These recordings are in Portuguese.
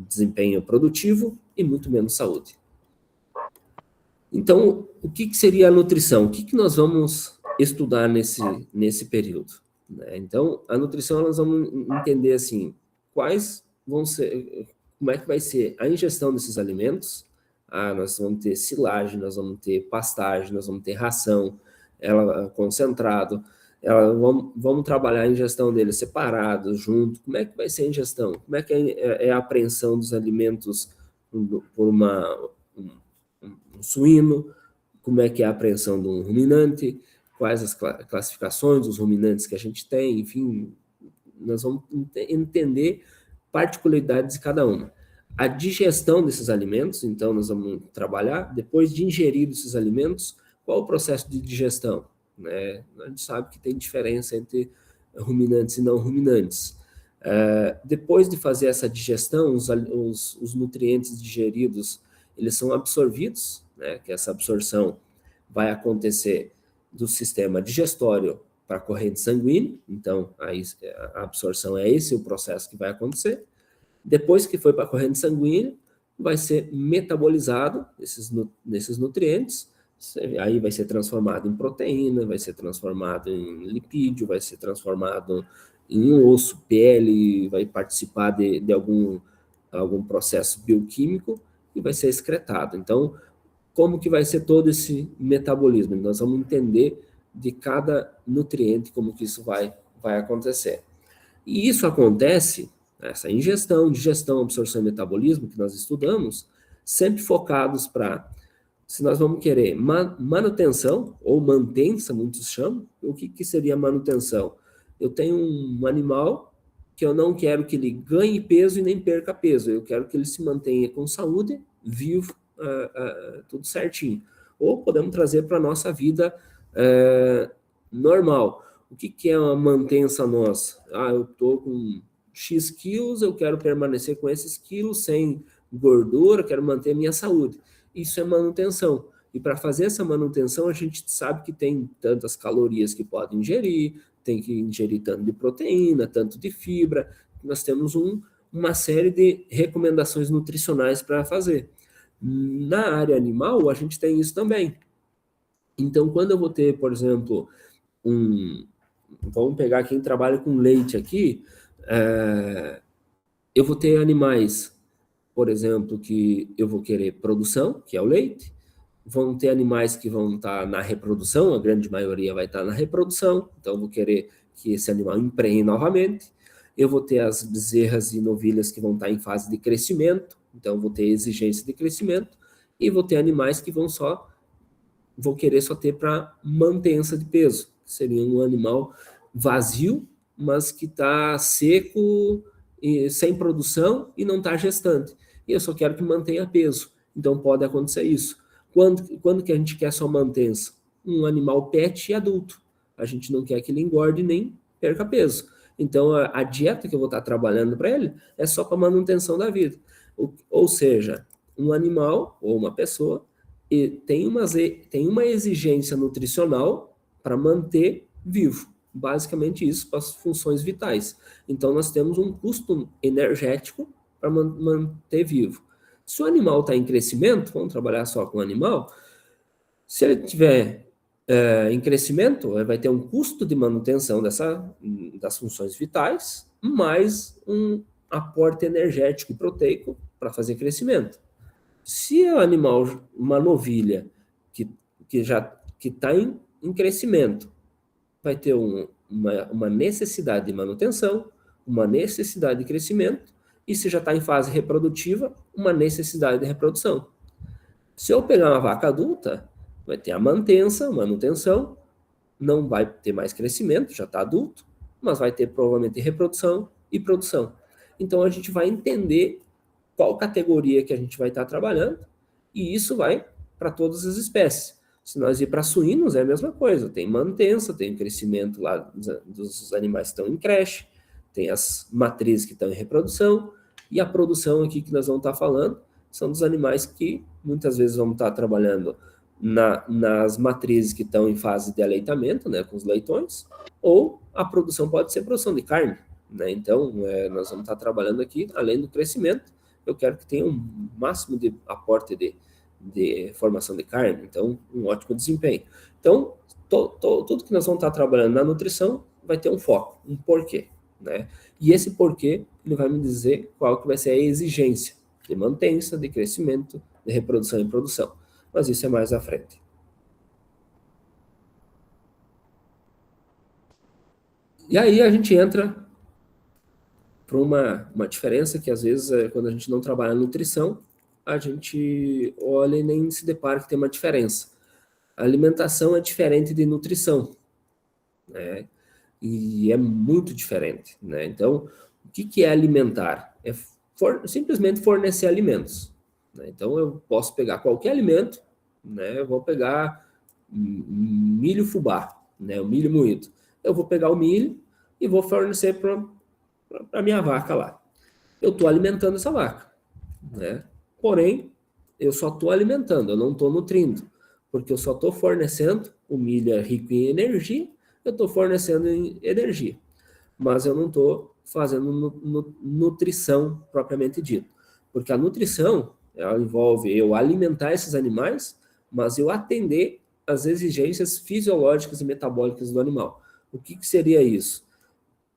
desempenho produtivo e muito menos saúde. Então, o que seria a nutrição? O que nós vamos estudar nesse período? Então, a nutrição, nós vamos entender assim, quais vão ser, como é que vai ser a ingestão desses alimentos. Nós vamos ter silagem, nós vamos ter pastagem, nós vamos ter ração, concentrado, vamos trabalhar a ingestão deles separados, junto. Como é que vai ser a ingestão? Como é que é a apreensão dos alimentos por um suíno? Como é que é a apreensão de um ruminante? Quais as classificações dos ruminantes que a gente tem? Enfim, nós vamos entender particularidades de cada uma. A digestão desses alimentos, então, nós vamos trabalhar, depois de ingeridos esses alimentos, qual o processo de digestão? A gente sabe que tem diferença entre ruminantes e não ruminantes. Depois de fazer essa digestão, os nutrientes digeridos, eles são absorvidos, que essa absorção vai acontecer do sistema digestório para a corrente sanguínea, então a absorção é esse o processo que vai acontecer. Depois que foi para a corrente sanguínea, vai ser metabolizado nesses nutrientes, aí vai ser transformado em proteína, vai ser transformado em lipídio, vai ser transformado em osso, pele, vai participar de algum processo bioquímico e vai ser excretado. Então, como que vai ser todo esse metabolismo? Nós vamos entender de cada nutriente como que isso vai acontecer. E isso acontece, essa ingestão, digestão, absorção e metabolismo que nós estudamos, sempre focados para, se nós vamos querer manutenção, ou mantença, muitos chamam, o que seria manutenção? Eu tenho um animal que eu não quero que ele ganhe peso e nem perca peso, eu quero que ele se mantenha com saúde, vivo, tudo certinho. Ou podemos trazer para a nossa vida normal. O que é uma mantença nossa? Eu estou com X quilos, eu quero permanecer com esses quilos, sem gordura, quero manter minha saúde. Isso é manutenção. E para fazer essa manutenção, a gente sabe que tem tantas calorias que pode ingerir, tem que ingerir tanto de proteína, tanto de fibra. Nós temos uma série de recomendações nutricionais para fazer. Na área animal, a gente tem isso também. Então, quando eu vou ter, por exemplo, vamos pegar quem trabalha com leite aqui, eu vou ter animais, por exemplo, que eu vou querer produção, que é o leite, vão ter animais que vão estar na reprodução, a grande maioria vai estar na reprodução, então eu vou querer que esse animal emprenhe novamente, eu vou ter as bezerras e novilhas que vão estar em fase de crescimento, então eu vou ter exigência de crescimento, e vou ter animais que vou querer só ter para mantença de peso, que seria um animal vazio, mas que está seco, sem produção e não está gestante. E eu só quero que mantenha peso. Então pode acontecer isso. Quando que a gente quer só mantença? Um animal pet e adulto. A gente não quer que ele engorde nem perca peso. Então a dieta que eu vou estar trabalhando para ele é só para manutenção da vida. Ou seja, um animal ou uma pessoa tem uma exigência nutricional para manter vivo. Basicamente isso para as funções vitais. Então, nós temos um custo energético para manter vivo. Se o animal está em crescimento, vamos trabalhar só com o animal, se ele estiver em crescimento, vai ter um custo de manutenção das funções vitais, mais um aporte energético e proteico para fazer crescimento. Se o animal, uma novilha que está em crescimento, vai ter uma necessidade de manutenção, uma necessidade de crescimento, e se já está em fase reprodutiva, uma necessidade de reprodução. Se eu pegar uma vaca adulta, vai ter a manutenção, não vai ter mais crescimento, já está adulto, mas vai ter provavelmente reprodução e produção. Então a gente vai entender qual categoria que a gente vai estar trabalhando, e isso vai para todas as espécies. Se nós ir para suínos, é a mesma coisa. Tem manutenção, tem crescimento lá dos animais que estão em creche, tem as matrizes que estão em reprodução, e a produção aqui que nós vamos estar falando são dos animais que muitas vezes vamos estar trabalhando nas matrizes que estão em fase de aleitamento, né, com os leitões, ou a produção pode ser produção de carne, né? Então, nós vamos estar trabalhando aqui, além do crescimento, eu quero que tenha um máximo de aporte de formação de carne, então, um ótimo desempenho. Então, tudo que nós vamos estar trabalhando na nutrição vai ter um foco, um porquê, né? E esse porquê, ele vai me dizer qual que vai ser a exigência de mantença, de crescimento, de reprodução e produção. Mas isso é mais à frente. E aí a gente entra para uma diferença que, às vezes, quando a gente não trabalha nutrição, a gente olha e nem se depara que tem uma diferença. A alimentação é diferente de nutrição, né? E é muito diferente, né? Então, o que é alimentar? É simplesmente fornecer alimentos, né? Então, eu posso pegar qualquer alimento, né? Eu vou pegar milho fubá, né? O milho moído. Eu vou pegar o milho e vou fornecer para a minha vaca lá. Eu estou alimentando essa vaca, né? Porém, eu só estou alimentando, eu não estou nutrindo, porque eu só estou fornecendo, o milho é rico em energia, eu estou fornecendo energia, mas eu não estou fazendo nutrição propriamente dito, porque a nutrição, ela envolve eu alimentar esses animais, mas eu atender às exigências fisiológicas e metabólicas do animal. O que seria isso?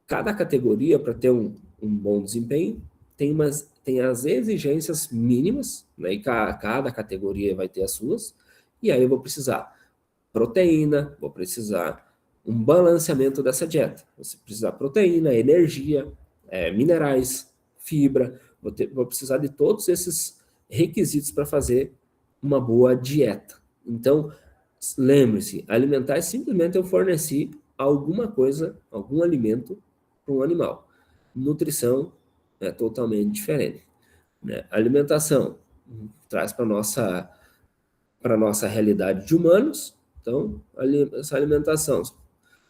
Cada categoria, para ter um bom desempenho, tem as exigências mínimas, né? E cada categoria vai ter as suas, e aí eu vou precisar proteína, vou precisar um balanceamento dessa dieta. Você precisar proteína, energia, minerais, fibra, vou precisar de todos esses requisitos para fazer uma boa dieta. Então, lembre-se, alimentar é simplesmente eu fornecer alguma coisa, algum alimento para um animal. Nutrição é totalmente diferente, né? Alimentação traz para nossa realidade de humanos. Então, essa alimentação,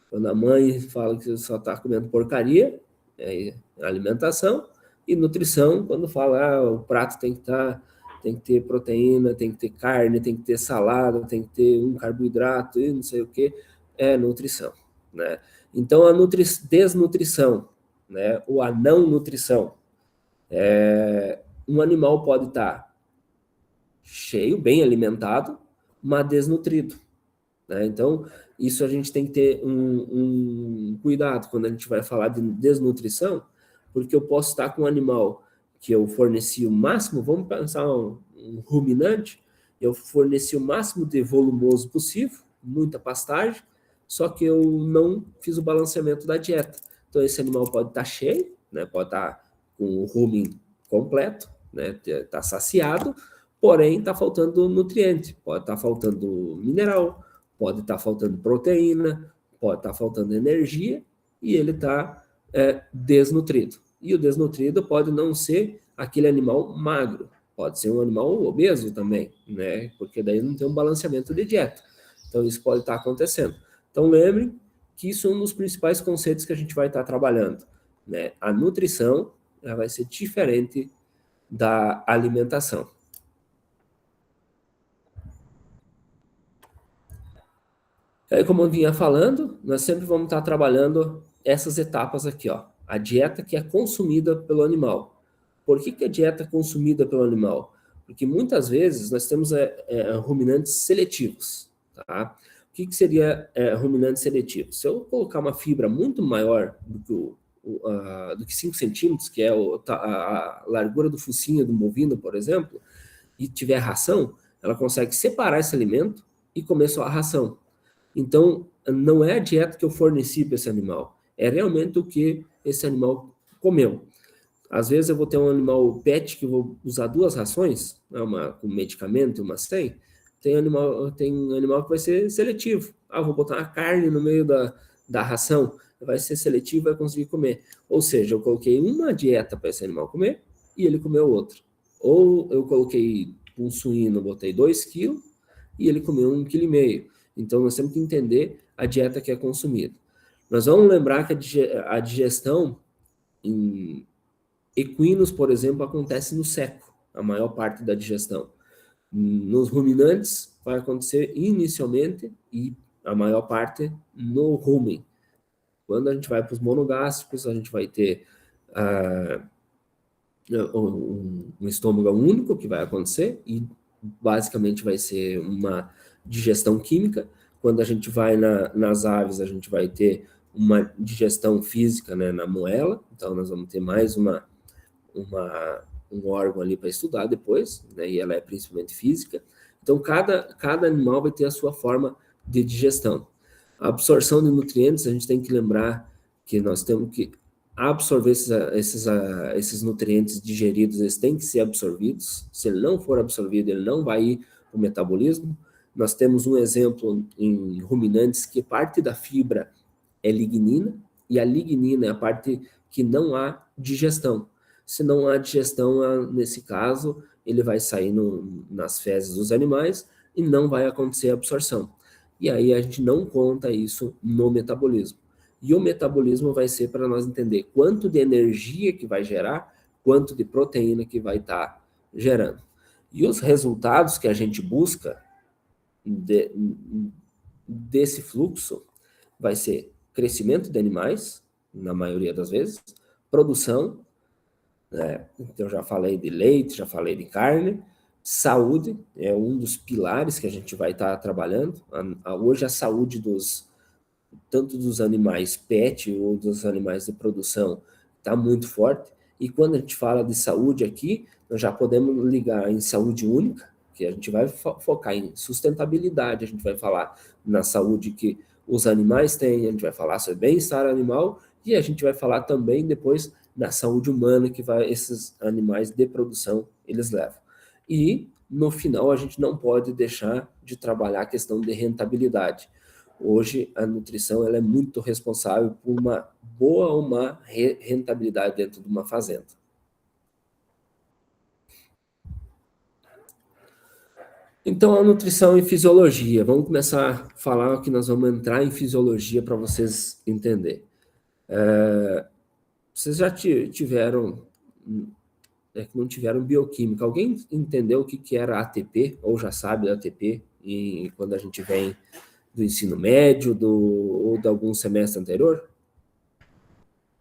quando a mãe fala que só está comendo porcaria, é alimentação. E nutrição, quando fala o prato tem que ter proteína, tem que ter carne, tem que ter salada, tem que ter um carboidrato e não sei o que, é nutrição, né? Então, a desnutrição, né, ou a não nutrição, um animal pode estar cheio, bem alimentado, mas desnutrido, né? Então, isso a gente tem que ter um cuidado quando a gente vai falar de desnutrição, porque eu posso estar com um animal que eu forneci o máximo, vamos pensar um ruminante, eu forneci o máximo de volumoso possível, muita pastagem, só que eu não fiz o balanceamento da dieta. Então, esse animal pode estar cheio, né? Pode estar com o rumen completo, né? Está saciado, porém está faltando nutriente, pode estar faltando mineral, pode estar faltando proteína, pode estar faltando energia, e ele está desnutrido. E o desnutrido pode não ser aquele animal magro, pode ser um animal obeso também, né? Porque daí não tem um balanceamento de dieta. Então, isso pode estar acontecendo. Então, lembrem que isso é um dos principais conceitos que a gente vai estar trabalhando, né? A nutrição ela vai ser diferente da alimentação. Aí, como eu vinha falando, nós sempre vamos estar trabalhando essas etapas aqui, ó. A dieta que é consumida pelo animal. Por que a dieta é consumida pelo animal? Porque muitas vezes nós temos ruminantes seletivos, tá? O que seria ruminante seletivo? Se eu colocar uma fibra muito maior do que 5 centímetros, que é a largura do focinho do bovino, por exemplo, e tiver ração, ela consegue separar esse alimento e comer só a ração. Então, não é a dieta que eu forneci para esse animal, é realmente o que esse animal comeu. Às vezes eu vou ter um animal pet que eu vou usar 2 rações, né, com medicamento, uma sem. Tem animal que vai ser seletivo. Vou botar uma carne no meio da ração, vai ser seletivo, vai conseguir comer. Ou seja, eu coloquei uma dieta para esse animal comer e ele comeu outra. Ou eu coloquei um suíno, botei 2 quilos e ele comeu 1,5 kg. Então, nós temos que entender a dieta que é consumida. Nós vamos lembrar que a digestão em equinos, por exemplo, acontece no seco, a maior parte da digestão. Nos ruminantes, vai acontecer inicialmente e a maior parte no rumen. Quando a gente vai para os monogástricos, a gente vai ter um estômago único que vai acontecer e basicamente vai ser uma digestão química. Quando a gente vai nas aves, a gente vai ter uma digestão física, né, na moela, então nós vamos ter mais um órgão ali para estudar depois, né, e ela é principalmente física. Então, cada animal vai ter a sua forma de digestão. A absorção de nutrientes, a gente tem que lembrar que nós temos que absorver esses nutrientes digeridos, eles têm que ser absorvidos. Se ele não for absorvido, ele não vai ir para o metabolismo. Nós temos um exemplo em ruminantes que parte da fibra é lignina, e a lignina é a parte que não há digestão. Se não há digestão, nesse caso, ele vai sair nas fezes dos animais e não vai acontecer a absorção. E aí a gente não conta isso no metabolismo. E o metabolismo vai ser para nós entender quanto de energia que vai gerar, quanto de proteína que vai estar gerando. E os resultados que a gente busca desse fluxo vai ser crescimento de animais, na maioria das vezes, produção, né? Então já falei de leite, já falei de carne, saúde é um dos pilares que a gente vai estar trabalhando. Hoje a saúde tanto dos animais pet ou dos animais de produção está muito forte. E quando a gente fala de saúde aqui, nós já podemos ligar em saúde única, que a gente vai focar em sustentabilidade, a gente vai falar na saúde que os animais têm, a gente vai falar sobre bem-estar animal e a gente vai falar também depois na saúde humana que esses animais de produção eles levam. E no final a gente não pode deixar de trabalhar a questão de rentabilidade. Hoje, a nutrição ela é muito responsável por uma boa ou má rentabilidade dentro de uma fazenda. Então, a nutrição e fisiologia. Vamos começar a falar que nós vamos entrar em fisiologia para vocês entenderem. Vocês já tiveram... que não tiveram bioquímica. Alguém entendeu o que era ATP? Ou já sabe da ATP? E quando a gente vem do ensino médio ou de algum semestre anterior?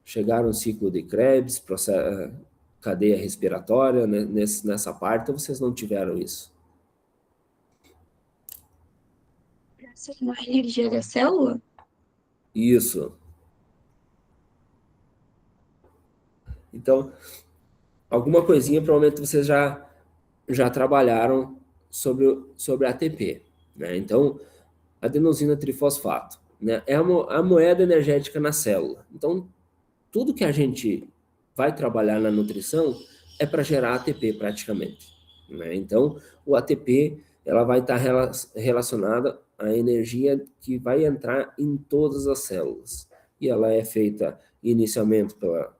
Chegaram o ciclo de Krebs, cadeia respiratória, né? Nessa parte, ou vocês não tiveram isso? Uma energia da célula? Isso. Então, alguma coisinha provavelmente vocês já trabalharam sobre ATP, né? Então, adenosina trifosfato, né? É a moeda energética na célula. Então, tudo que a gente vai trabalhar na nutrição é para gerar ATP praticamente, né? Então, o ATP ela vai estar relacionada à energia que vai entrar em todas as células. E ela é feita inicialmente pela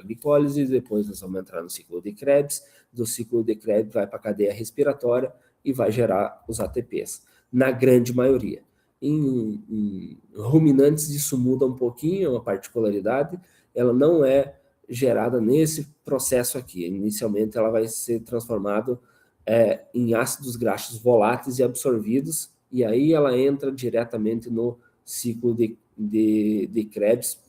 glicólise, depois nós vamos entrar no ciclo de Krebs, do ciclo de Krebs vai para a cadeia respiratória e vai gerar os ATPs, na grande maioria. Em ruminantes isso muda um pouquinho, é uma particularidade, ela não é gerada nesse processo aqui. Inicialmente ela vai ser transformada em ácidos graxos voláteis e absorvidos, e aí ela entra diretamente no ciclo de Krebs,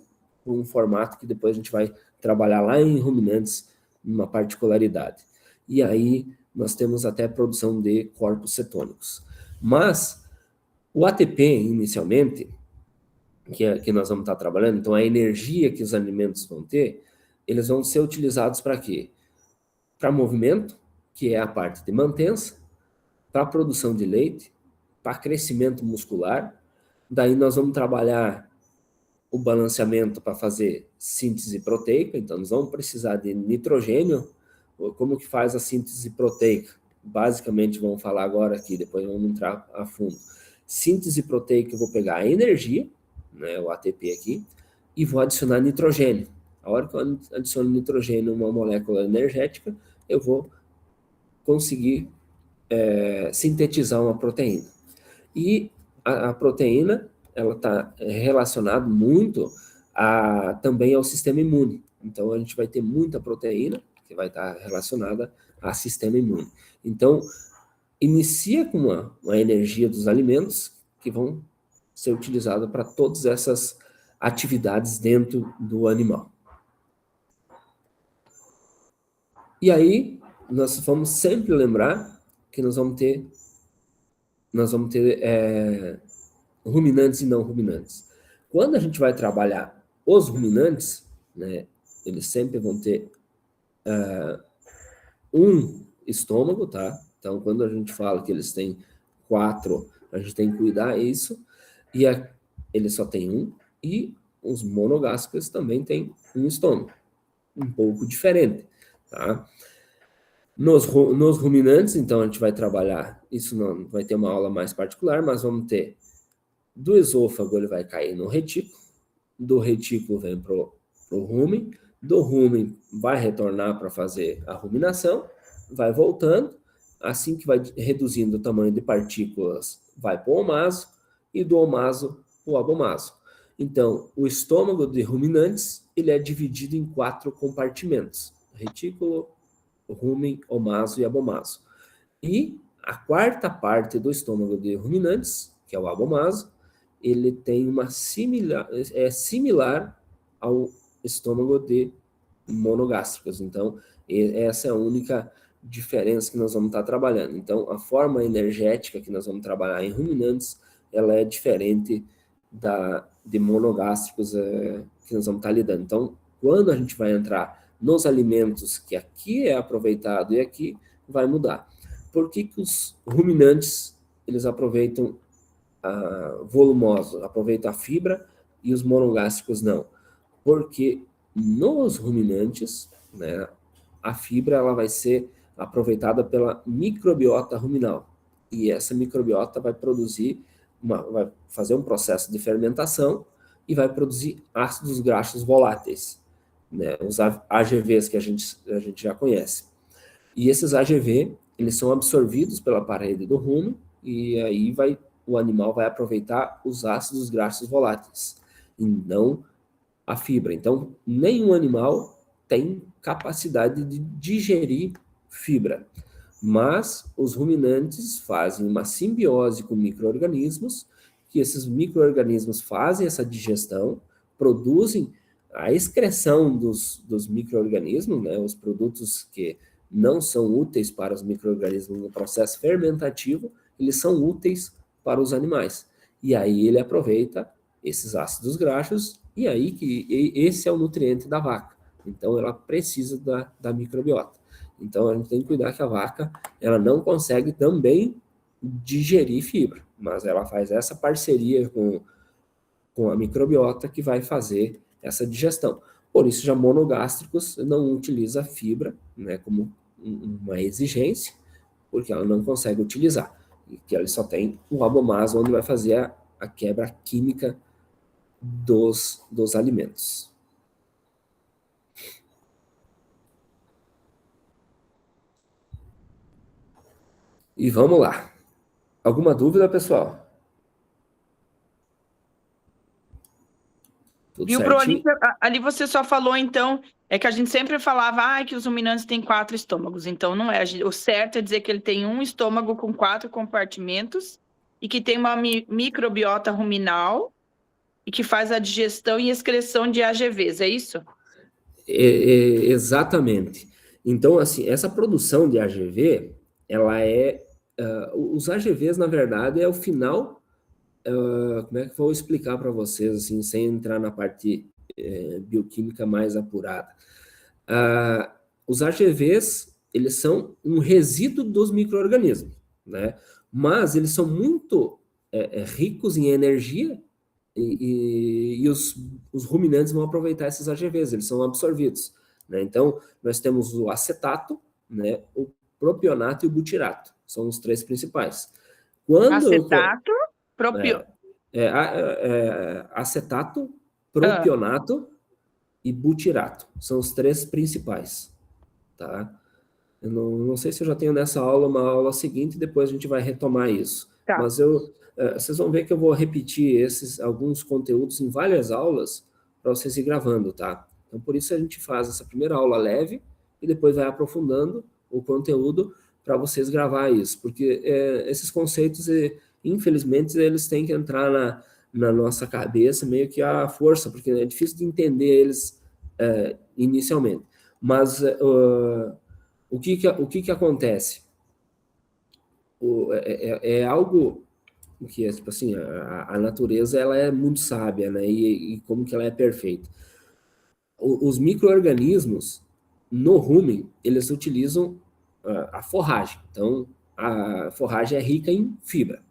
um formato que depois a gente vai trabalhar lá em ruminantes, uma particularidade. E aí nós temos até a produção de corpos cetônicos. Mas o ATP, inicialmente, que nós vamos estar trabalhando, então a energia que os alimentos vão ter, eles vão ser utilizados para quê? Para movimento, que é a parte de mantença, para produção de leite, para crescimento muscular, daí nós vamos trabalhar o balanceamento para fazer síntese proteica, então nós vamos precisar de nitrogênio. Como que faz a síntese proteica? Basicamente, vamos falar agora aqui, depois vamos entrar a fundo. Síntese proteica, eu vou pegar a energia, né, o ATP aqui, e vou adicionar nitrogênio. A hora que eu adiciono nitrogênio numa molécula energética, eu vou conseguir sintetizar uma proteína. E a proteína, ela está relacionada muito também ao sistema imune. Então, a gente vai ter muita proteína que vai estar relacionada ao sistema imune. Então, inicia com uma energia dos alimentos que vão ser utilizado para todas essas atividades dentro do animal. E aí, nós vamos sempre lembrar que nós vamos ter ruminantes e não ruminantes. Quando a gente vai trabalhar os ruminantes, né, eles sempre vão ter um estômago, tá? Então, quando a gente fala que eles têm 4, a gente tem que cuidar isso, e eles só têm um, e os monogástricos também têm um estômago, um pouco diferente, tá? Nos ruminantes, então, a gente vai trabalhar, isso não vai ter uma aula mais particular, mas vamos ter do esôfago, ele vai cair no retículo, do retículo vem para o rumen, do rumen vai retornar para fazer a ruminação, vai voltando, assim que vai reduzindo o tamanho de partículas, vai para o omaso, e do omaso, o abomaso. Então, o estômago de ruminantes, ele é dividido em 4 compartimentos: retículo, rumen, omaso e abomaso. E a quarta parte do estômago de ruminantes, que é o abomaso, ele tem uma similar ao estômago de monogástricos. Então, essa é a única diferença que nós vamos estar trabalhando. Então, a forma energética que nós vamos trabalhar em ruminantes, ela é diferente de monogástricos que nós vamos estar lidando. Então, quando a gente vai entrar nos alimentos que aqui é aproveitado e aqui, vai mudar. Por que os ruminantes, eles aproveitam volumoso, aproveitam a fibra, e os monogástricos não? Porque nos ruminantes, né, a fibra ela vai ser aproveitada pela microbiota ruminal. E essa microbiota vai vai fazer um processo de fermentação e vai produzir ácidos graxos voláteis, né, os AGVs que a gente já conhece. E esses AGV, eles são absorvidos pela parede do rumen, e aí o animal vai aproveitar os ácidos graxos voláteis, e não a fibra. Então, nenhum animal tem capacidade de digerir fibra, mas os ruminantes fazem uma simbiose com micro-organismos, que esses micro-organismos fazem essa digestão, produzem a excreção dos micro-organismos, né, os produtos que não são úteis para os micro-organismos no processo fermentativo, eles são úteis para os animais. E aí ele aproveita esses ácidos graxos, e aí que esse é o nutriente da vaca. Então ela precisa da microbiota. Então a gente tem que cuidar que a vaca, ela não consegue também digerir fibra, mas ela faz essa parceria com a microbiota que vai fazer essa digestão. Por isso, já monogástricos não utiliza fibra, né, como uma exigência, porque ela não consegue utilizar. E que ela só tem o abomaso, onde vai fazer a quebra química dos alimentos. E vamos lá. Alguma dúvida, pessoal? Tudo viu, Pro? Ali você só falou, então, é que a gente sempre falava que os ruminantes têm 4 estômagos. Então, não é. O certo é dizer que ele tem um estômago com 4 compartimentos e que tem uma microbiota ruminal e que faz a digestão e excreção de AGVs, é isso? Exatamente. Então, assim, essa produção de AGV, ela os AGVs, na verdade, é o final. Como é que eu vou explicar para vocês, assim, sem entrar na parte bioquímica mais apurada? Os AGVs, eles são um resíduo dos micro-organismos, né? Mas eles são muito ricos em energia, e os ruminantes vão aproveitar esses AGVs, eles são absorvidos, né? Então, nós temos o acetato, né, o propionato e o butirato, são os 3 principais. Acetato, acetato, propionato e butirato, são os 3 principais, tá? Eu não sei se eu já tenho nessa aula uma aula seguinte, depois a gente vai retomar isso. Tá. Mas vocês vão ver que eu vou repetir alguns conteúdos em várias aulas para vocês ir gravando, tá? Então, por isso a gente faz essa primeira aula leve e depois vai aprofundando o conteúdo para vocês gravar isso, porque esses conceitos, infelizmente, eles têm que entrar na nossa cabeça meio que a força, porque é difícil de entender eles inicialmente. Mas o que acontece? É algo que, tipo assim, a natureza ela é muito sábia, né? E como que ela é perfeita. Os micro-organismos, no rumen, eles utilizam a forragem. Então, a forragem é rica em fibra.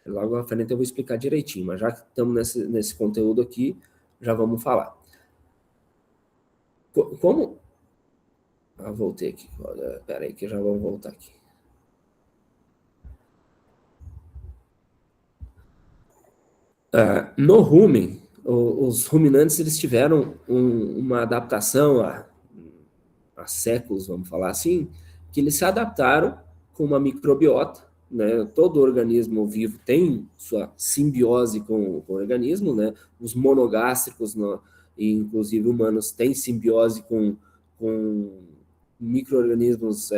Logo à frente eu vou explicar direitinho, mas já que estamos nesse conteúdo aqui, já vamos falar. Como... voltei aqui. Espera aí que já vamos voltar aqui. No rumen, os ruminantes eles tiveram uma adaptação há séculos, vamos falar assim, que eles se adaptaram com uma microbiota, né? Todo organismo vivo tem sua simbiose com o organismo, né? Os monogástricos, inclusive humanos, têm simbiose com micro-organismos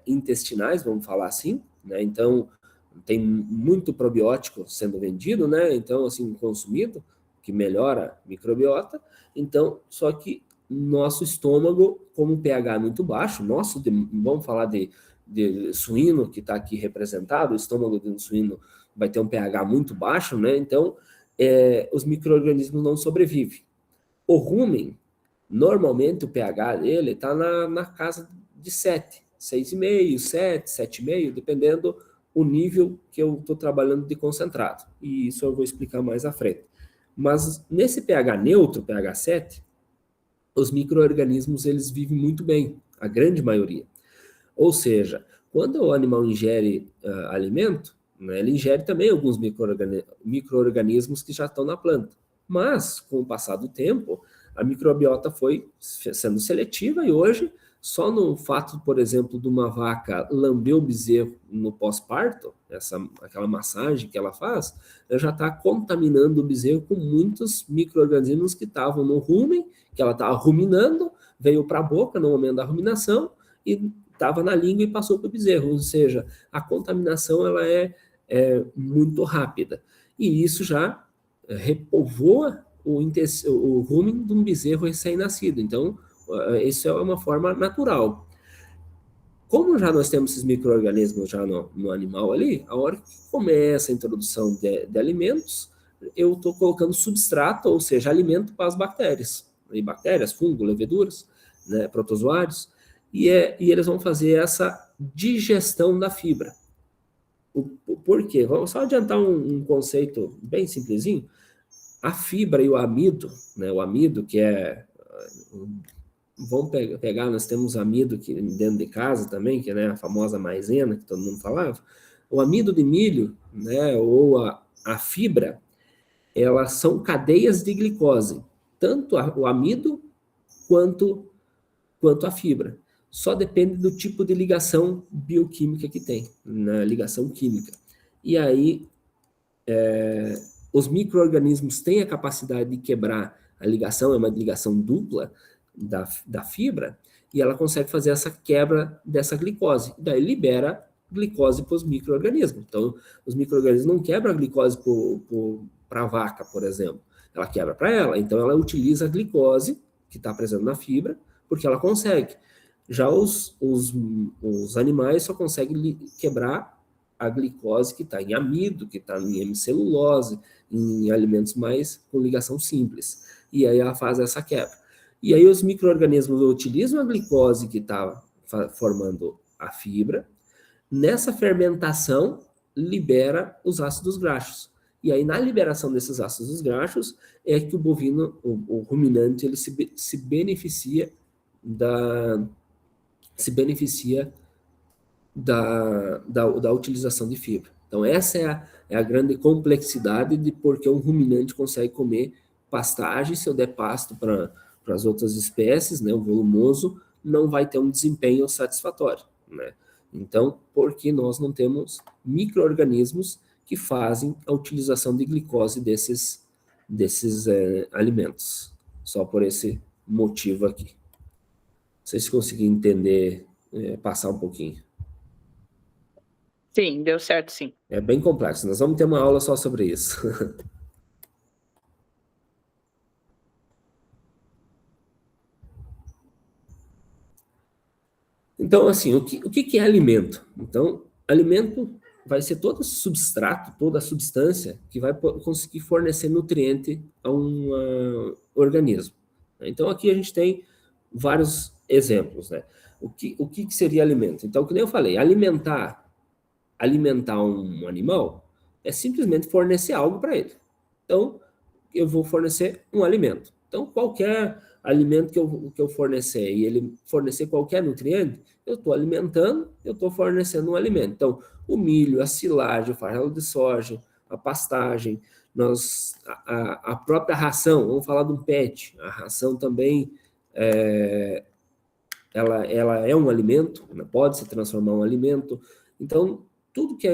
intestinais, vamos falar assim, né? Então, tem muito probiótico sendo vendido, né? Então, assim, consumido, que melhora a microbiota. Então, só que nosso estômago, como o pH é muito baixo, vamos falar de suíno, que está aqui representado, o estômago de um suíno vai ter um pH muito baixo, né? Então, os micro-organismos não sobrevivem. O rumen, normalmente o pH dele está na casa de 7, 6,5, 7, 7,5, dependendo o nível que eu estou trabalhando de concentrado. E isso eu vou explicar mais à frente. Mas nesse pH neutro, pH 7, os micro-organismos eles vivem muito bem, a grande maioria. Ou seja, quando o animal ingere alimento, né, ele ingere também alguns micro-organismos que já estão na planta. Mas, com o passar do tempo, a microbiota foi sendo seletiva e hoje, só no fato, por exemplo, de uma vaca lamber o bezerro no pós-parto, aquela massagem que ela faz, ela já está contaminando o bezerro com muitos micro-organismos que estavam no rumen, que ela estava ruminando, veio para a boca no momento da ruminação e estava na língua e passou para o bezerro. Ou seja, a contaminação ela é muito rápida. E isso já repovoa o rumen de um bezerro recém-nascido. Então, isso é uma forma natural. Como já nós temos esses micro-organismos já no animal ali, a hora que começa a introdução de alimentos, eu estou colocando substrato, ou seja, alimento para as bactérias. E bactérias, fungos, leveduras, né, protozoários, e eles vão fazer essa digestão da fibra. Por quê? Vamos só adiantar um conceito bem simplesinho. A fibra e o amido, né, o amido que vamos pegar, nós temos amido que dentro de casa também, que é a famosa maisena, que todo mundo falava. O amido de milho, né, ou a fibra, elas são cadeias de glicose, tanto o amido quanto a fibra. Só depende do tipo de ligação bioquímica que tem, na ligação química. E aí, os micro-organismos têm a capacidade de quebrar a ligação, é uma ligação dupla da fibra, e ela consegue fazer essa quebra dessa glicose. Daí libera glicose para os micro-organismos. Então, os micro-organismos não quebram a glicose para a vaca, por exemplo. Ela quebra para ela. Então, ela utiliza a glicose que está presente na fibra, porque ela consegue. Já os animais só conseguem quebrar a glicose que está em amido, que está em hemicelulose, em alimentos mais com ligação simples. E aí ela faz essa quebra. E aí os micro-organismos utilizam a glicose que está formando a fibra. Nessa fermentação, libera os ácidos graxos. E aí, na liberação desses ácidos graxos, é que o bovino, o ruminante, ele se beneficia da utilização de fibra. Então, essa é a grande complexidade de por que um ruminante consegue comer pastagem. Se eu der pasto para as outras espécies, né, o volumoso, não vai ter um desempenho satisfatório, né? Então, porque nós não temos micro-organismos que fazem a utilização de glicose desses alimentos. Só por esse motivo aqui. Vocês conseguem entender, passar um pouquinho? Sim, deu certo, sim. É bem complexo. Nós vamos ter uma aula só sobre isso. Então, assim, o que é alimento? Então, alimento vai ser todo substrato, toda a substância que vai conseguir fornecer nutriente a um organismo. Então, aqui a gente tem vários exemplos, né? O que seria alimento? Então, como eu falei, alimentar um animal é simplesmente fornecer algo para ele. Então, eu vou fornecer um alimento. Então, qualquer alimento que eu fornecer e ele fornecer qualquer nutriente, eu estou alimentando, eu estou fornecendo um alimento. Então, o milho, a silagem, o farelo de soja, a pastagem, a própria ração, vamos falar de um PET, a ração também ela é um alimento, né? Pode se transformar em um alimento. Então, tudo que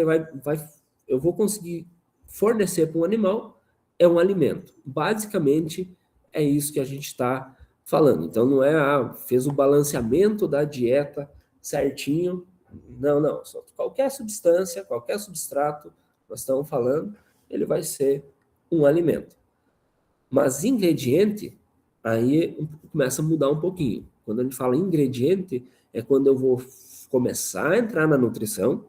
eu vou conseguir fornecer para um animal é um alimento. Basicamente, é isso que a gente está falando. Então, não é, fez o balanceamento da dieta certinho. Não. Só qualquer substância, qualquer substrato, nós estamos falando, ele vai ser um alimento. Mas ingrediente, aí começa a mudar um pouquinho. Quando a gente fala ingrediente, é quando eu vou começar a entrar na nutrição,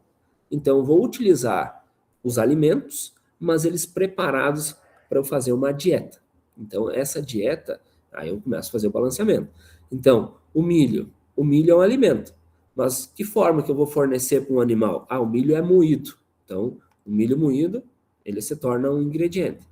então eu vou utilizar os alimentos, mas eles preparados para eu fazer uma dieta. Então, essa dieta, aí eu começo a fazer o balanceamento. Então, o milho é um alimento, mas que forma que eu vou fornecer para um animal? O milho é moído. Então, o milho moído, ele se torna um ingrediente.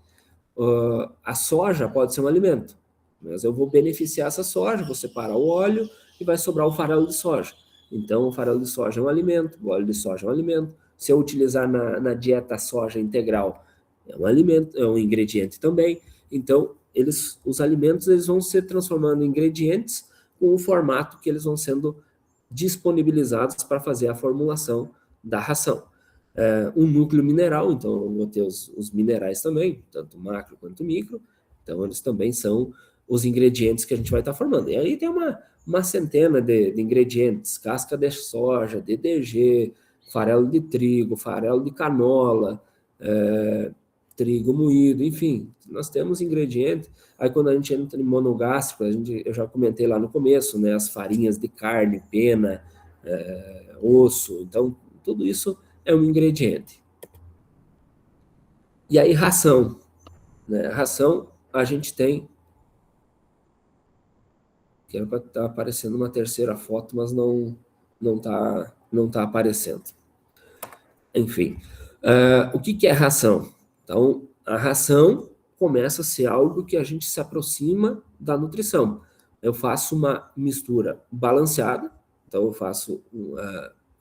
A soja pode ser um alimento, mas eu vou beneficiar essa soja, vou separar o óleo e vai sobrar o farelo de soja. Então, o farelo de soja é um alimento, o óleo de soja é um alimento. Se eu utilizar na dieta soja integral, é um alimento, é um ingrediente também. Então, os alimentos eles vão se transformando em ingredientes com o formato que eles vão sendo disponibilizados para fazer a formulação da ração. Um núcleo mineral, então eu vou ter os minerais também, tanto macro quanto micro, então eles também são os ingredientes que a gente vai estar formando. E aí tem uma centena de ingredientes, casca de soja, DDG, farelo de trigo, farelo de canola, trigo moído, enfim, nós temos ingredientes. Aí quando a gente entra em monogástrico, eu já comentei lá no começo, né, as farinhas de carne, pena, osso, então tudo isso é um ingrediente. E aí, ração. Né? Ração, a gente tem... Que era para estar aparecendo uma terceira foto, mas não tá aparecendo. Enfim. O que é ração? Então, a ração começa a ser algo que a gente se aproxima da nutrição. Eu faço uma mistura balanceada, então eu faço...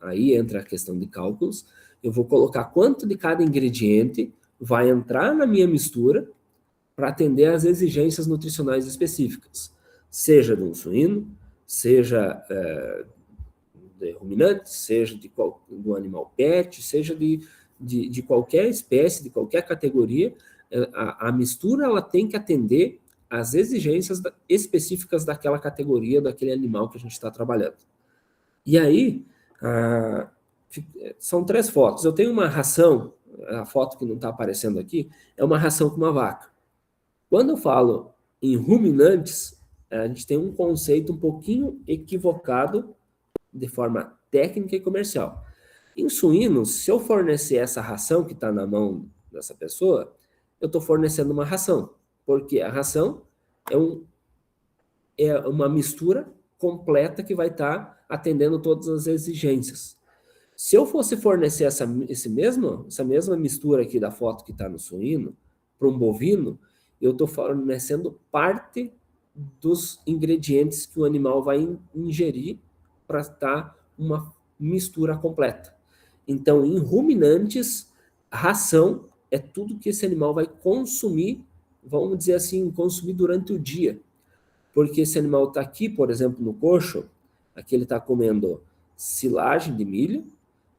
aí entra a questão de cálculos. Eu vou colocar quanto de cada ingrediente vai entrar na minha mistura para atender às exigências nutricionais específicas, seja de um suíno, seja de ruminante, seja do animal pet, seja de qualquer espécie, de qualquer categoria. A mistura ela tem que atender às exigências específicas daquela categoria, daquele animal que a gente está trabalhando. E aí, são 3 fotos. Eu tenho uma ração, a foto que não está aparecendo aqui, é uma ração com uma vaca. Quando eu falo em ruminantes, a gente tem um conceito um pouquinho equivocado de forma técnica e comercial. Em suínos, se eu fornecer essa ração que está na mão dessa pessoa, eu estou fornecendo uma ração, porque a ração é uma mistura completa que vai estar atendendo todas as exigências. Se eu fosse fornecer essa mesma mistura aqui da foto que está no suíno, para um bovino, eu estou fornecendo parte dos ingredientes que o animal vai ingerir para estar uma mistura completa. Então, em ruminantes, ração é tudo que esse animal vai consumir, vamos dizer assim, consumir durante o dia. Porque esse animal está aqui, por exemplo, no coxo, aqui ele está comendo silagem de milho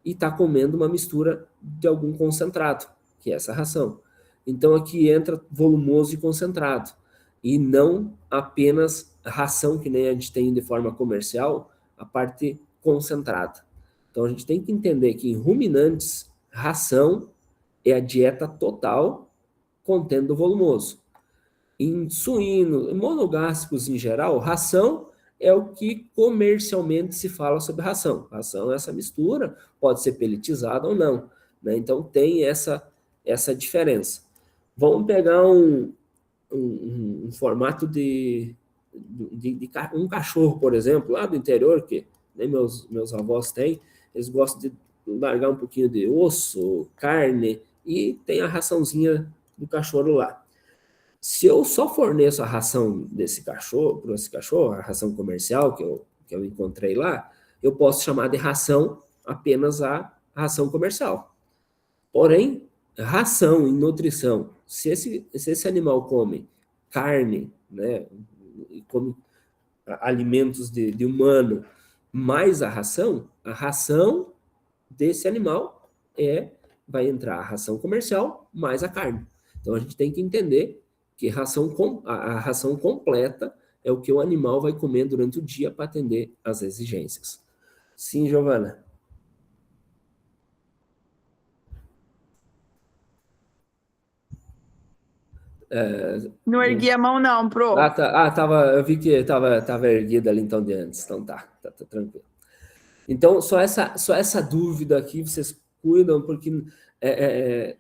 e está comendo uma mistura de algum concentrado, que é essa ração. Então, aqui entra volumoso e concentrado, e não apenas ração, que nem a gente tem de forma comercial, a parte concentrada. Então, a gente tem que entender que em ruminantes, ração é a dieta total contendo volumoso. Em suíno, em monogástricos em geral, ração é o que comercialmente se fala sobre ração. Ração é essa mistura, pode ser pelletizada ou não, né? Então tem essa diferença. Vamos pegar um formato de um cachorro, por exemplo, lá do interior, que nem meus avós têm, eles gostam de largar um pouquinho de osso, carne, e tem a raçãozinha do cachorro lá. Se eu só forneço a ração desse cachorro, para esse cachorro, a ração comercial que eu encontrei lá, eu posso chamar de ração apenas a ração comercial. Porém, ração em nutrição, se esse animal come carne, né, e come alimentos de humano, mais a ração desse animal vai entrar a ração comercial mais a carne. Então a gente tem que entender que a ração completa é o que o animal vai comer durante o dia para atender às exigências. Sim, Giovana? Não ergui a mão não, pro. Eu vi que estava erguida ali então de antes. Então tá tranquilo. Então, só essa dúvida aqui, vocês cuidam, porque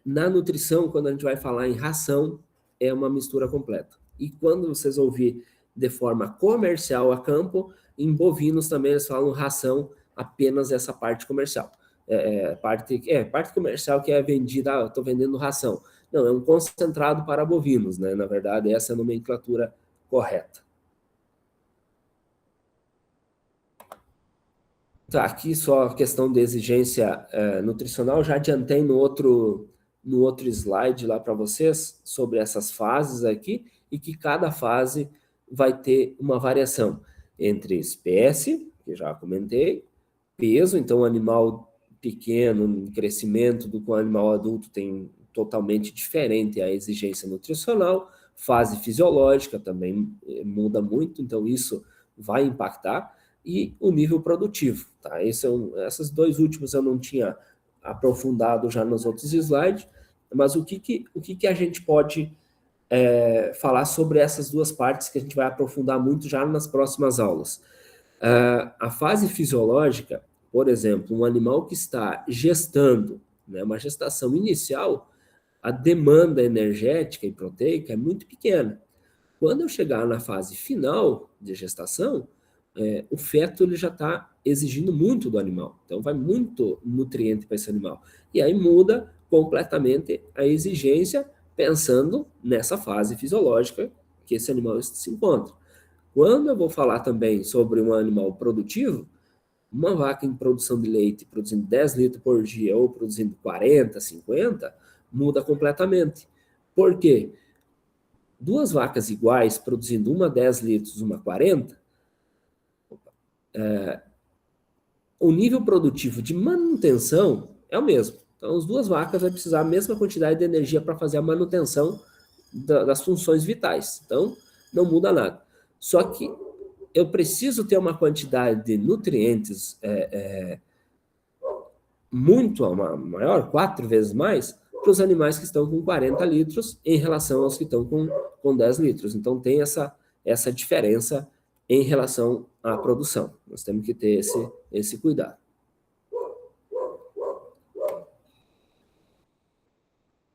na nutrição, quando a gente vai falar em ração, é uma mistura completa. E quando vocês ouvir de forma comercial a campo, em bovinos também eles falam ração, apenas essa parte comercial. Parte comercial que é vendida, estou vendendo ração. Não, é um concentrado para bovinos, né? Na verdade, essa é a nomenclatura correta. Tá, aqui só a questão de exigência nutricional, já adiantei no outro slide lá para vocês, sobre essas fases aqui, e que cada fase vai ter uma variação entre espécie, que já comentei, peso, então o animal pequeno, em crescimento, do que o animal adulto tem totalmente diferente a exigência nutricional, fase fisiológica também muda muito, então isso vai impactar, e o nível produtivo, tá? Esses dois últimos eu não tinha aprofundado já nos outros slides, mas o que a gente pode falar sobre essas duas partes que a gente vai aprofundar muito já nas próximas aulas. A fase fisiológica, por exemplo, um animal que está gestando, né, uma gestação inicial, a demanda energética e proteica é muito pequena. Quando eu chegar na fase final de gestação, o feto ele já está exigindo muito do animal. Então, vai muito nutriente para esse animal. E aí muda completamente a exigência pensando nessa fase fisiológica que esse animal se encontra. Quando eu vou falar também sobre um animal produtivo, uma vaca em produção de leite produzindo 10 litros por dia ou produzindo 40, 50, muda completamente. Por quê? Duas vacas iguais produzindo uma 10 litros, uma 40, o nível produtivo de manutenção é o mesmo. Então, as duas vacas vão precisar a mesma quantidade de energia para fazer a manutenção das funções vitais. Então, não muda nada. Só que eu preciso ter uma quantidade de nutrientes muito maior, 4 vezes mais, para os animais que estão com 40 litros em relação aos que estão com 10 litros. Então, tem essa diferença em relação à produção. Nós temos que ter esse cuidado.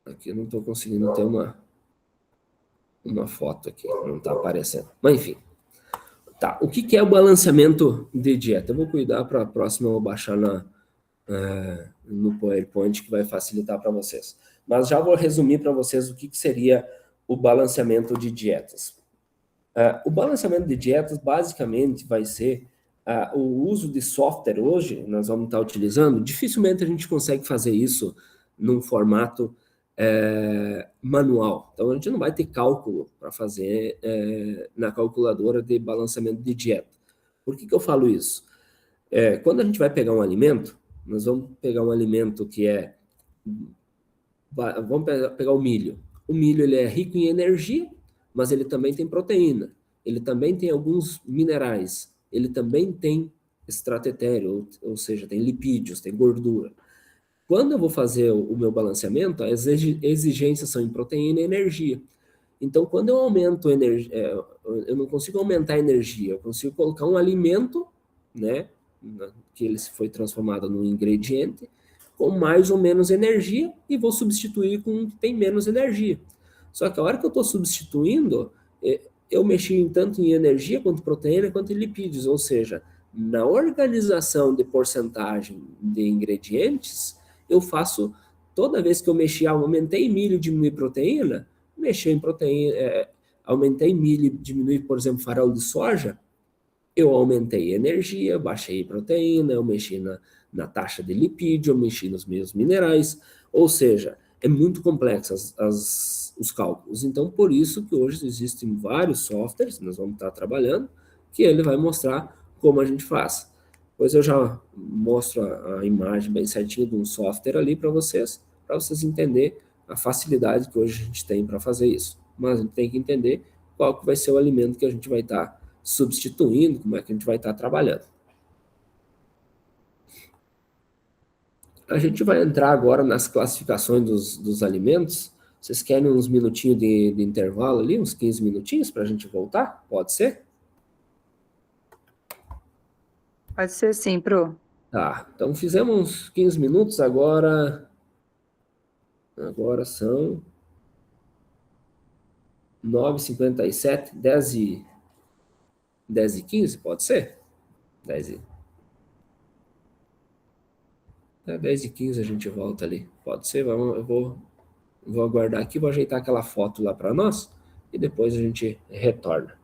Aqui eu não estou conseguindo ter uma foto aqui, não está aparecendo. Mas, enfim. Tá, o que é o balanceamento de dieta? Eu vou cuidar para a próxima, eu vou baixar no PowerPoint, que vai facilitar para vocês. Mas já vou resumir para vocês o que seria o balanceamento de dietas. O balanceamento de dietas, basicamente, vai ser o uso de software hoje, nós vamos estar utilizando, dificilmente a gente consegue fazer isso num formato manual. Então, a gente não vai ter cálculo para fazer na calculadora de balanceamento de dieta. Por que eu falo isso? Quando a gente vai pegar um alimento, nós vamos pegar um alimento que vamos pegar o milho. O milho ele é rico em energia, mas ele também tem proteína, ele também tem alguns minerais, ele também tem extrato etéreo, ou seja, tem lipídios, tem gordura. Quando eu vou fazer o meu balanceamento, as exigências são em proteína e energia. Então, quando eu aumento energia, eu não consigo aumentar a energia, eu consigo colocar um alimento, né, que ele foi transformado num ingrediente, com mais ou menos energia, e vou substituir com um que tem menos energia. Só que a hora que eu estou substituindo, eu mexi tanto em energia, quanto proteína, quanto em lipídios, ou seja, na organização de porcentagem de ingredientes, eu faço, toda vez que eu mexi, aumentei milho, diminui proteína, mexi em proteína, aumentei milho, diminui, por exemplo, farelo de soja, eu aumentei energia, baixei proteína, eu mexi na taxa de lipídio, eu mexi nos meus minerais, ou seja, é muito complexo os cálculos. Então, por isso que hoje existem vários softwares, nós vamos estar trabalhando, que ele vai mostrar como a gente faz. Depois eu já mostro a imagem bem certinho de um software ali para vocês entenderem a facilidade que hoje a gente tem para fazer isso. Mas a gente tem que entender qual que vai ser o alimento que a gente vai estar substituindo, como é que a gente vai estar trabalhando. A gente vai entrar agora nas classificações dos alimentos. Vocês querem uns minutinhos de intervalo ali, uns 15 minutinhos para a gente voltar? Pode ser? Pode ser sim, Pro. Tá, então fizemos uns 15 minutos, agora são 9h57, 10h15, pode ser? 10h15 a gente volta ali, pode ser? Eu vou aguardar aqui, vou ajeitar aquela foto lá para nós, e depois a gente retorna.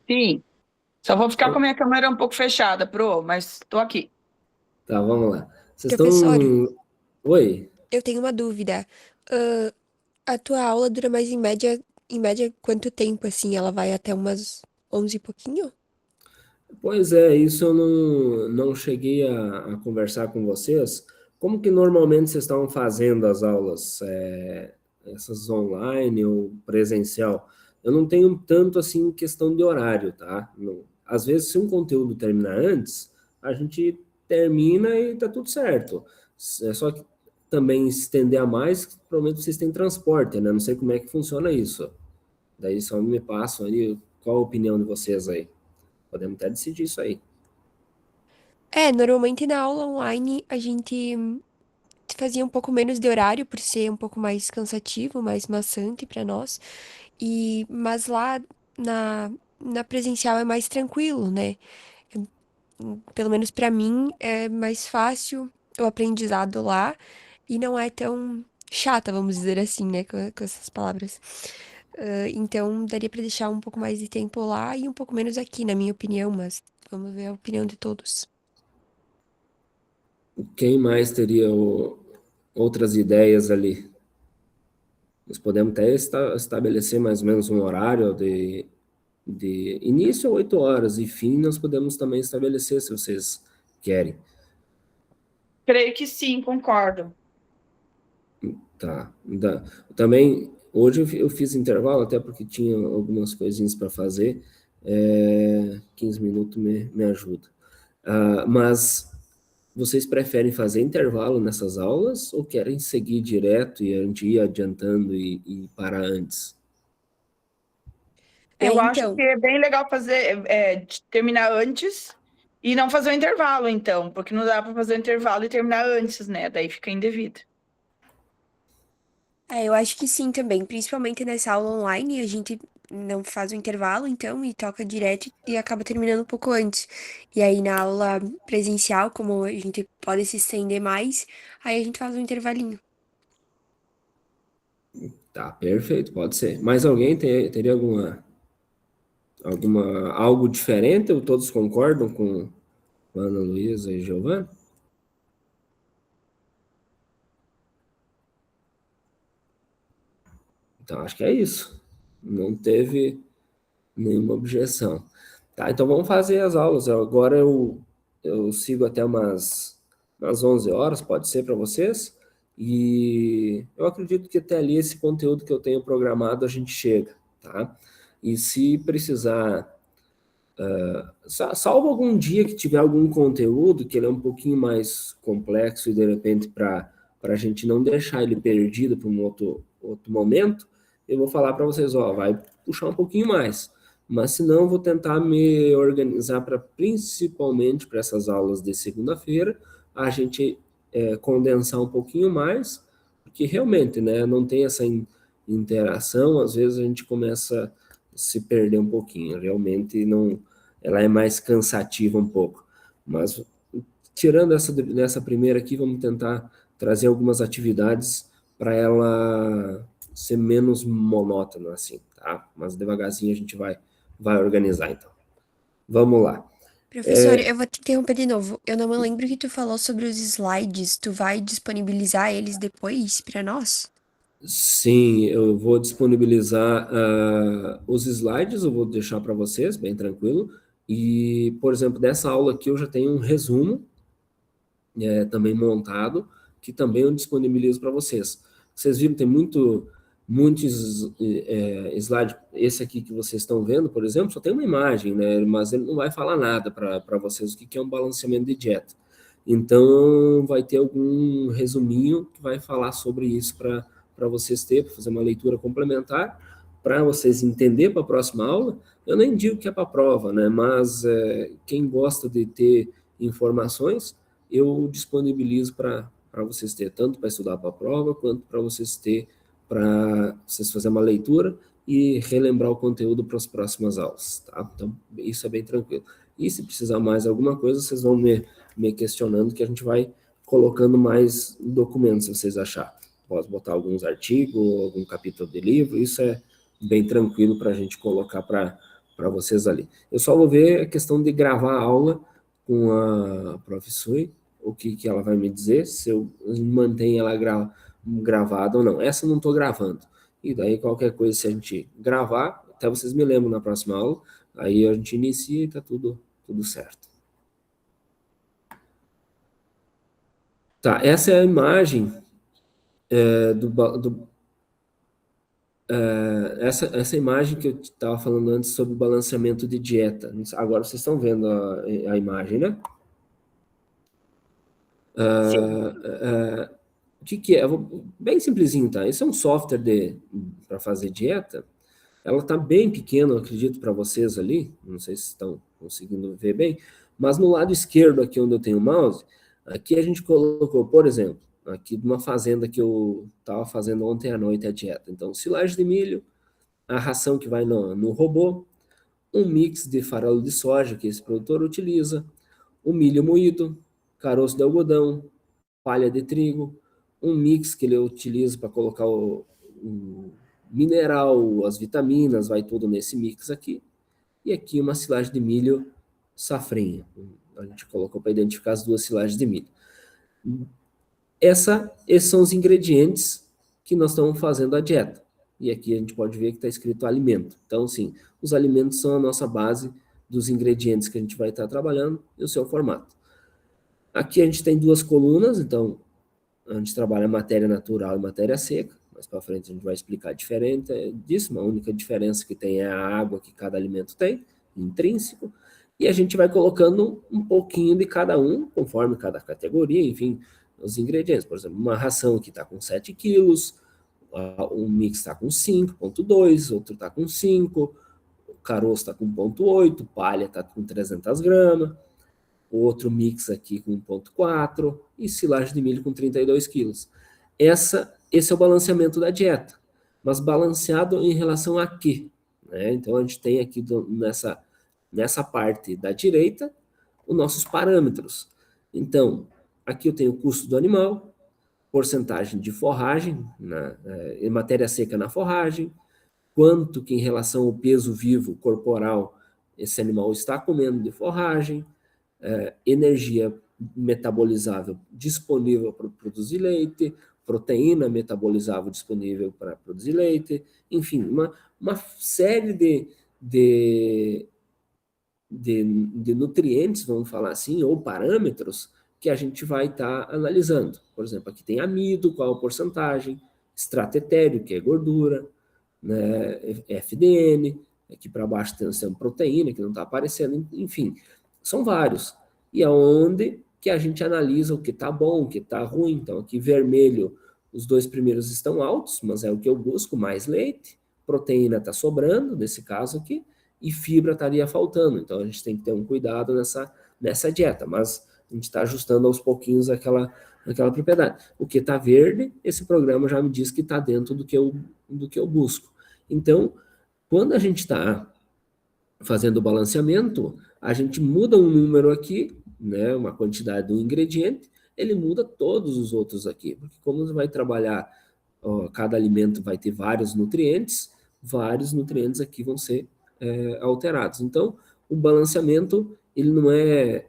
Sim. Só vou ficar com a minha câmera um pouco fechada, mas tô aqui. Tá, vamos lá. Vocês Professor, estão... Oi? eu tenho uma dúvida. A tua aula dura mais em média, quanto tempo, assim? Ela vai até umas 11 e pouquinho? Pois é, isso eu não cheguei a conversar com vocês. Como que normalmente vocês estavam fazendo as aulas, essas online ou presencial? Eu não tenho tanto assim questão de horário, tá? Às vezes, se um conteúdo terminar antes, a gente termina e tá tudo certo. É só que também estender a mais, provavelmente vocês têm transporte, né? Não sei como é que funciona isso. Daí só me passam aí qual a opinião de vocês aí. Podemos até decidir isso aí. Normalmente na aula online a gente fazia um pouco menos de horário por ser um pouco mais cansativo, mais maçante para nós. Mas lá na presencial é mais tranquilo, né? Pelo menos para mim é mais fácil o aprendizado lá e não é tão chata, vamos dizer assim, né, com essas palavras. Então daria para deixar um pouco mais de tempo lá e um pouco menos aqui, na minha opinião, mas vamos ver a opinião de todos. Quem mais teria outras ideias ali? Nós podemos até estabelecer mais ou menos um horário de início 8 horas e fim, nós podemos também estabelecer, se vocês querem. Creio que sim, concordo. Tá. Também, hoje eu fiz intervalo, até porque tinha algumas coisinhas para fazer. 15 minutos me ajuda. Mas vocês preferem fazer intervalo nessas aulas ou querem seguir direto e a gente ir adiantando e parar antes? Eu acho que Então, é bem legal terminar antes e não fazer o intervalo, então, porque não dá para fazer o intervalo e terminar antes, né? Daí fica indevido. eu acho que sim também, principalmente nessa aula online, a gente não faz o intervalo, então, e toca direto e acaba terminando um pouco antes. E aí na aula presencial, como a gente pode se estender mais, aí a gente faz um intervalinho. Tá, perfeito, pode ser. Mais alguém teria algo diferente ou todos concordam com a Ana Luísa e Giovana? Então, acho que é isso. Não teve nenhuma objeção. Tá, então vamos fazer as aulas. Agora eu sigo até umas 11 horas, pode ser para vocês? E eu acredito que até ali esse conteúdo que eu tenho programado a gente chega, tá? E se precisar, salvo algum dia que tiver algum conteúdo que ele é um pouquinho mais complexo e de repente para a gente não deixar ele perdido para um outro momento, eu vou falar para vocês, ó, vai puxar um pouquinho mais. Mas se não, eu vou tentar me organizar para principalmente para essas aulas de segunda-feira, a gente condensar um pouquinho mais, porque realmente, né, não tem essa interação, às vezes a gente começa a se perder um pouquinho, realmente não, ela é mais cansativa um pouco. Mas tirando dessa primeira aqui, vamos tentar trazer algumas atividades para ela ser menos monótona, assim, tá? Mas devagarzinho a gente vai organizar, então. Vamos lá. Professor, eu vou te interromper de novo. Eu não me lembro que tu falou sobre os slides. Tu vai disponibilizar eles depois para nós? Sim, eu vou disponibilizar os slides, eu vou deixar para vocês, bem tranquilo. E, por exemplo, dessa aula aqui eu já tenho um resumo também montado, que também eu disponibilizo para vocês. Vocês viram, tem muitos slides, esse aqui que vocês estão vendo, por exemplo, só tem uma imagem, né? Mas ele não vai falar nada para vocês o que é um balanceamento de dieta. Então, vai ter algum resuminho que vai falar sobre isso para vocês terem, para fazer uma leitura complementar, para vocês entenderem para a próxima aula. Eu nem digo que é para a prova, né? Mas quem gosta de ter informações, eu disponibilizo para vocês ter, tanto para estudar para a prova, quanto para vocês ter, para vocês fazerem uma leitura e relembrar o conteúdo para as próximas aulas, tá? Então, isso é bem tranquilo. E se precisar mais alguma coisa, vocês vão me questionando, que a gente vai colocando mais documentos, se vocês acharem. Posso botar alguns artigos, algum capítulo de livro, isso é bem tranquilo para a gente colocar para vocês ali. Eu só vou ver a questão de gravar a aula com a Prof. Sui, o que ela vai me dizer, se eu mantenho ela gravada ou não. Essa eu não estou gravando. E daí qualquer coisa, se a gente gravar, até vocês me lembram na próxima aula, aí a gente inicia e está tudo certo. Tá, essa é a imagem essa imagem que eu estava falando antes sobre o balanceamento de dieta. Agora vocês estão vendo a imagem, né? O que é? Bem simplesinho, tá? Esse é um software para fazer dieta. Ela está bem pequena, eu acredito, para vocês ali. Não sei se estão conseguindo ver bem. Mas no lado esquerdo, aqui onde eu tenho o mouse, aqui a gente colocou, por exemplo, aqui de uma fazenda que eu estava fazendo ontem à noite a dieta. Então, silagem de milho, a ração que vai no robô, um mix de farelo de soja que esse produtor utiliza, o milho moído, caroço de algodão, palha de trigo, um mix que ele utiliza para colocar o mineral, as vitaminas, vai tudo nesse mix aqui. E aqui uma silagem de milho safrinha. A gente colocou para identificar as duas silagens de milho. Esses são os ingredientes que nós estamos fazendo a dieta. E aqui a gente pode ver que está escrito alimento. Então, sim, os alimentos são a nossa base dos ingredientes que a gente vai estar trabalhando e o seu formato. Aqui a gente tem duas colunas, então a gente trabalha matéria natural e matéria seca. Mais para frente a gente vai explicar diferente disso. A única diferença que tem é a água que cada alimento tem, intrínseco. E a gente vai colocando um pouquinho de cada um, conforme cada categoria, enfim, os ingredientes. Por exemplo, uma ração que está com 7 quilos, um mix está com 5,2, outro está com 5, o caroço está com 0,8, palha está com 300 gramas, outro mix aqui com 0,4 e silagem de milho com 32 quilos. Esse é o balanceamento da dieta, mas balanceado em relação a quê? Né? Então, a gente tem aqui nessa parte da direita os nossos parâmetros. Então, aqui eu tenho o custo do animal, porcentagem de forragem, matéria seca na forragem, quanto que em relação ao peso vivo corporal esse animal está comendo de forragem, energia metabolizável disponível para produzir leite, proteína metabolizável disponível para produzir leite, enfim, uma série de nutrientes, vamos falar assim, ou parâmetros que a gente vai estar analisando. Por exemplo, aqui tem amido, qual a porcentagem, extrato etéreo, que é gordura, né, FDN, aqui para baixo temos proteína, que não está aparecendo, enfim, são vários. E aonde que a gente analisa o que está bom, o que está ruim. Então, aqui vermelho, os 2 primeiros estão altos, mas é o que eu busco, mais leite, proteína está sobrando, nesse caso aqui, e fibra estaria faltando. Então, a gente tem que ter um cuidado nessa dieta, mas a gente está ajustando aos pouquinhos aquela propriedade. O que está verde, esse programa já me diz que está dentro do que eu busco. Então, quando a gente está fazendo o balanceamento, a gente muda um número aqui, né, uma quantidade do ingrediente, ele muda todos os outros aqui, porque como você vai trabalhar, cada alimento vai ter vários nutrientes aqui vão ser alterados. Então, o balanceamento, ele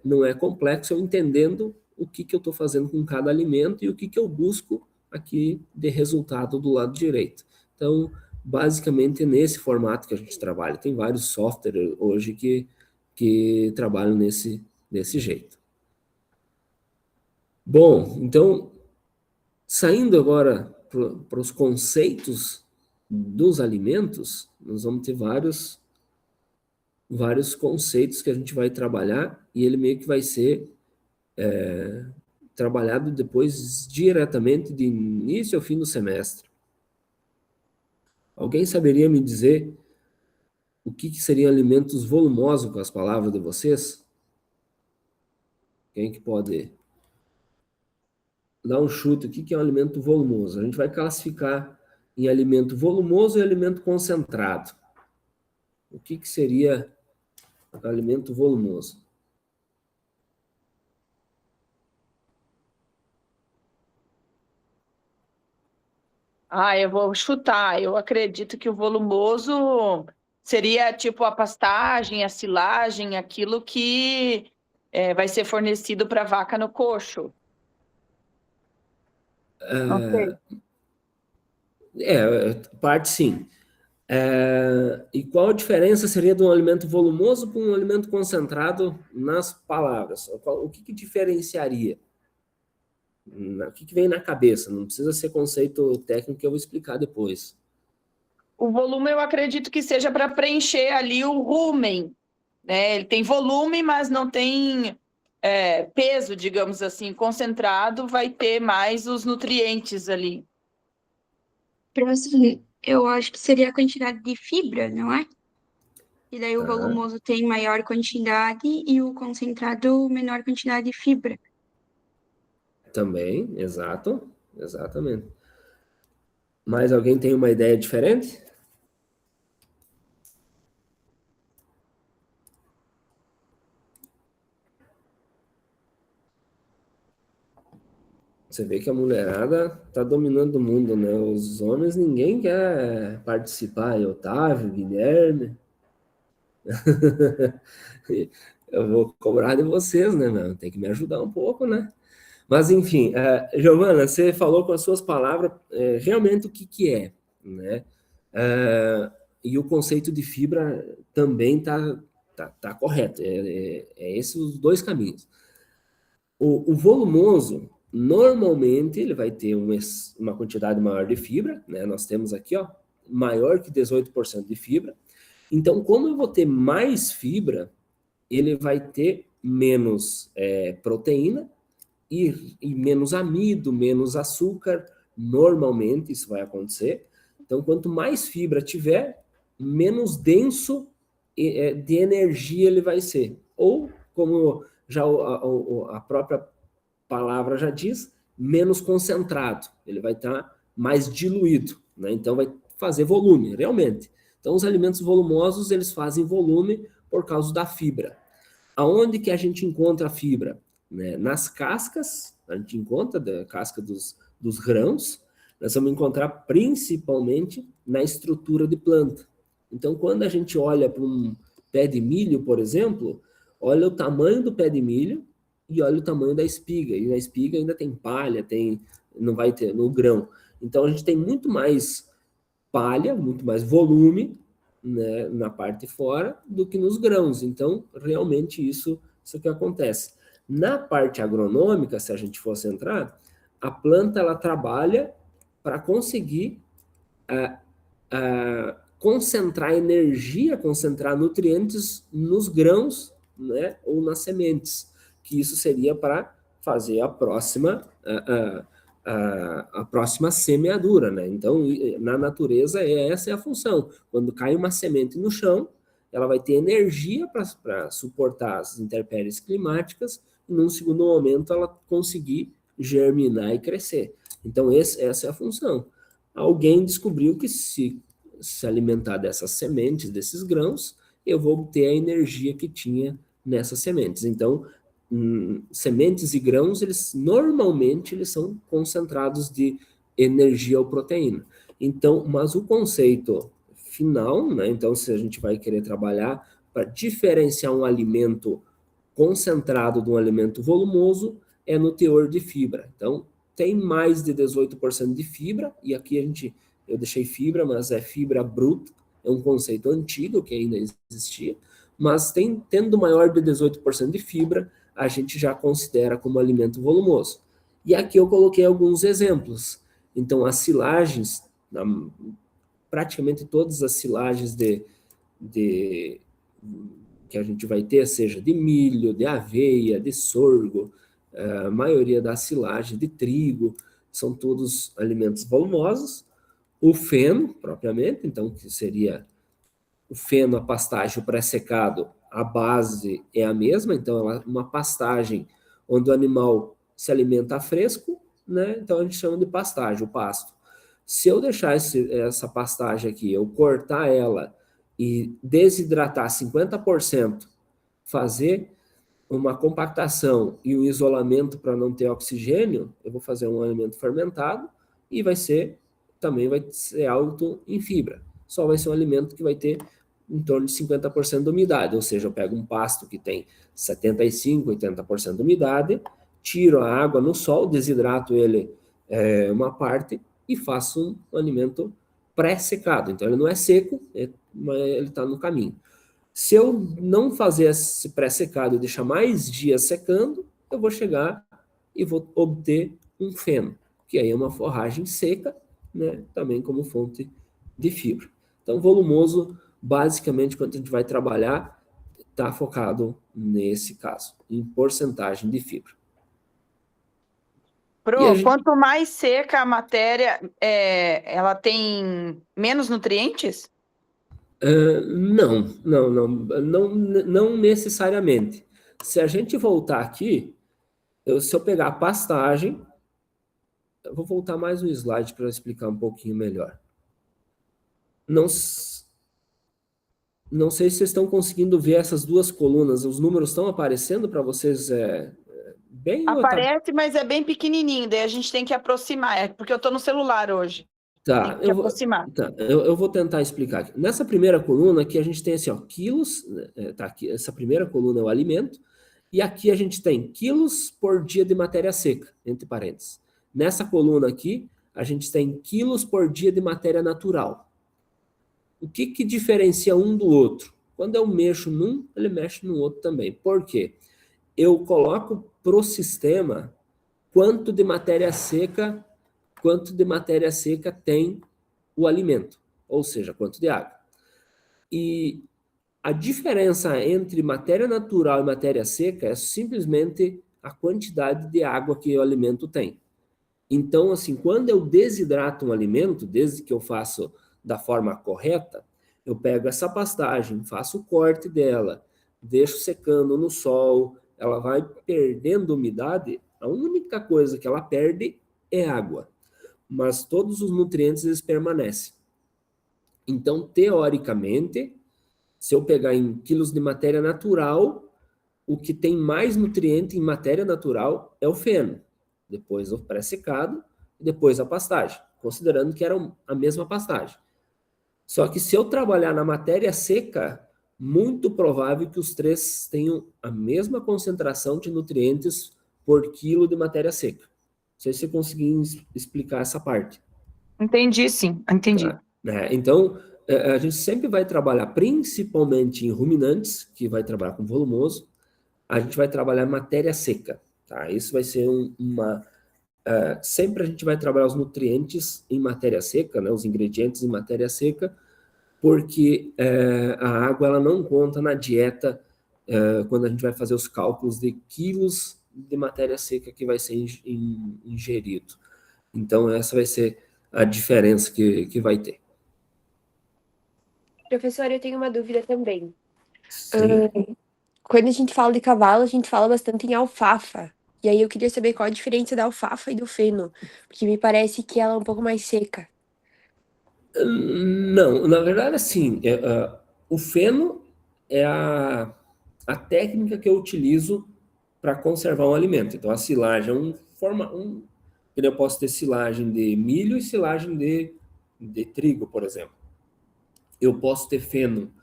não é complexo, eu entendendo o que eu estou fazendo com cada alimento e o que eu busco aqui de resultado do lado direito. Então, basicamente, nesse formato que a gente trabalha. Tem vários softwares hoje que trabalham desse jeito. Bom, então, saindo agora para os conceitos dos alimentos, nós vamos ter vários conceitos que a gente vai trabalhar e ele meio que vai ser trabalhado depois diretamente de início ao fim do semestre. Alguém saberia me dizer o que seriam alimentos volumosos com as palavras de vocês? Quem que pode dar um chute? O que é um alimento volumoso? A gente vai classificar em alimento volumoso e alimento concentrado. O que seria alimento volumoso? Eu vou chutar. Eu acredito que o volumoso seria tipo a pastagem, a silagem, aquilo que vai ser fornecido para a vaca no coxo. Não sei. Parte sim. E qual a diferença seria de um alimento volumoso para um alimento concentrado nas palavras? O que diferenciaria? O que vem na cabeça? Não precisa ser conceito técnico que eu vou explicar depois. O volume eu acredito que seja para preencher ali o rumen, né? Ele tem volume, mas não tem peso, digamos assim. Concentrado vai ter mais os nutrientes ali. Próximo, eu acho que seria a quantidade de fibra, não é? E daí o Tá? volumoso tem maior quantidade e o concentrado menor quantidade de fibra. Também, exatamente. Mais alguém tem uma ideia diferente? Você vê que a mulherada está dominando o mundo, né? Os homens, ninguém quer participar. Otávio, Guilherme. Eu vou cobrar de vocês, né, meu? Tem que me ajudar um pouco, né? Mas, enfim, Giovana, você falou com as suas palavras realmente o que é, né? E o conceito de fibra também tá correto. Esses os dois caminhos. O volumoso, normalmente, ele vai ter uma quantidade maior de fibra, né? Nós temos aqui, ó, maior que 18% de fibra. Então, como eu vou ter mais fibra, ele vai ter menos proteína e menos amido, menos açúcar. Normalmente, isso vai acontecer. Então, quanto mais fibra tiver, menos denso de energia ele vai ser. Ou, como já a própria palavra já diz, menos concentrado. Ele vai estar mais diluído, né? Então, vai fazer volume, realmente. Então, os alimentos volumosos, eles fazem volume por causa da fibra. Aonde que a gente encontra a fibra? Né? Nas cascas, a gente encontra a casca dos grãos, nós vamos encontrar principalmente na estrutura de planta. Então, quando a gente olha para um pé de milho, por exemplo, olha o tamanho do pé de milho e olha o tamanho da espiga. E na espiga ainda tem palha, não vai ter no grão. Então, a gente tem muito mais palha, muito mais volume, né, na parte de fora do que nos grãos. Então, realmente isso que acontece. Na parte agronômica, se a gente fosse entrar, a planta ela trabalha para conseguir concentrar energia, concentrar nutrientes nos grãos, né, ou nas sementes, que isso seria para fazer a próxima semeadura, né? Então, na natureza, essa é a função. Quando cai uma semente no chão, ela vai ter energia para suportar as intempéries climáticas e, num segundo momento, ela conseguir germinar e crescer. Então, essa é a função. Alguém descobriu que se alimentar dessas sementes, desses grãos, eu vou ter a energia que tinha nessas sementes. Então, sementes e grãos, normalmente eles são concentrados de energia ou proteína. Então, mas o conceito final, né? Então, se a gente vai querer trabalhar para diferenciar um alimento concentrado de um alimento volumoso, é no teor de fibra. Então, tem mais de 18% de fibra, e aqui eu deixei fibra, mas é fibra bruta, é um conceito antigo que ainda existia, mas tendo maior de 18% de fibra, a gente já considera como alimento volumoso. E aqui eu coloquei alguns exemplos. Então, as silagens, praticamente todas as silagens que a gente vai ter, seja de milho, de aveia, de sorgo, a maioria das silagens de trigo, são todos alimentos volumosos. O feno, propriamente, então, que seria o feno, a pastagem, o pré-secado, a base é a mesma, então, uma pastagem onde o animal se alimenta fresco, né? Então, a gente chama de pastagem, o pasto. Se eu deixar essa pastagem aqui, eu cortar ela e desidratar 50% fazer uma compactação e um isolamento para não ter oxigênio, eu vou fazer um alimento fermentado e também vai ser alto em fibra. Só vai ser um alimento que vai ter em torno de 50% de umidade, ou seja, eu pego um pasto que tem 75%, 80% de umidade, tiro a água no sol, desidrato ele uma parte e faço um alimento pré-secado. Então ele não é seco, mas ele está no caminho. Se eu não fazer esse pré-secado e deixar mais dias secando, eu vou chegar e vou obter um feno, que aí é uma forragem seca, né, também como fonte de fibra. Então, volumoso, basicamente, quando a gente vai trabalhar, está focado nesse caso, em porcentagem de fibra. Pro, quanto mais seca a matéria, ela tem menos nutrientes? Não necessariamente. Se a gente voltar aqui, se eu pegar a pastagem, eu vou voltar mais um slide para explicar um pouquinho melhor. Não sei se vocês estão conseguindo ver essas duas colunas, os números estão aparecendo para vocês bem? Aparece, mas é bem pequenininho, daí a gente tem que aproximar, porque eu estou no celular hoje. Tá, tem que aproximar. Eu vou tentar explicar aqui. Nessa primeira coluna aqui a gente tem assim, ó, quilos, tá aqui, essa primeira coluna é o alimento, e aqui a gente tem quilos por dia de matéria seca, entre parênteses. Nessa coluna aqui, a gente tem quilos por dia de matéria natural. O que diferencia um do outro? Quando eu mexo num, ele mexe no outro também. Por quê? Eu coloco para o sistema quanto de matéria seca tem o alimento, ou seja, quanto de água. E a diferença entre matéria natural e matéria seca é simplesmente a quantidade de água que o alimento tem. Então, assim, quando eu desidrato um alimento, desde que eu faço da forma correta, eu pego essa pastagem, faço o corte dela, deixo secando no sol, ela vai perdendo umidade, a única coisa que ela perde é água, mas todos os nutrientes eles permanecem. Então, teoricamente, se eu pegar em quilos de matéria natural, o que tem mais nutriente em matéria natural é o feno, depois o pré-secado e depois a pastagem, considerando que era a mesma pastagem. Só que se eu trabalhar na matéria seca, muito provável que os três tenham a mesma concentração de nutrientes por quilo de matéria seca. Não sei se você conseguiu explicar essa parte. Entendi, sim, entendi. Então, a gente sempre vai trabalhar principalmente em ruminantes, que vai trabalhar com volumoso, a gente vai trabalhar matéria seca, tá? Isso vai ser sempre a gente vai trabalhar os nutrientes em matéria seca, né? Os ingredientes em matéria seca, porque a água ela não conta na dieta quando a gente vai fazer os cálculos de quilos de matéria seca que vai ser ingerido. Então, essa vai ser a diferença que vai ter. Professor, eu tenho uma dúvida também. Sim. Quando a gente fala de cavalo, a gente fala bastante em alfafa. E aí eu queria saber qual a diferença da alfafa e do feno, porque me parece que ela é um pouco mais seca. Não, na verdade, assim, o feno é a técnica que eu utilizo para conservar um alimento. Então, a silagem eu posso ter silagem de milho e silagem de trigo, por exemplo. Eu posso ter feno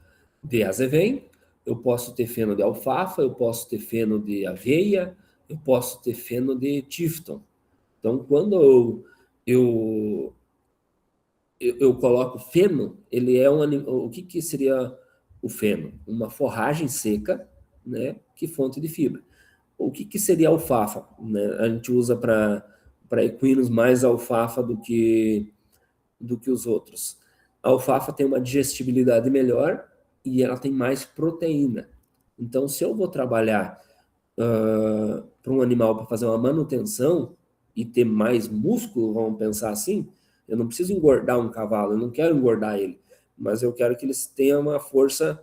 de azevém, eu posso ter feno de alfafa, eu posso ter feno de aveia, eu posso ter feno de tifton. Então, quando eu coloco feno, ele é o que seria o feno? Uma forragem seca, né, que fonte de fibra. O que seria alfafa? Né? A gente usa para equinos mais alfafa do que os outros. A alfafa tem uma digestibilidade melhor e ela tem mais proteína. Então, se eu vou trabalhar para um animal para fazer uma manutenção e ter mais músculo, vamos pensar assim, eu não preciso engordar um cavalo, eu não quero engordar ele, mas eu quero que eles tenham uma força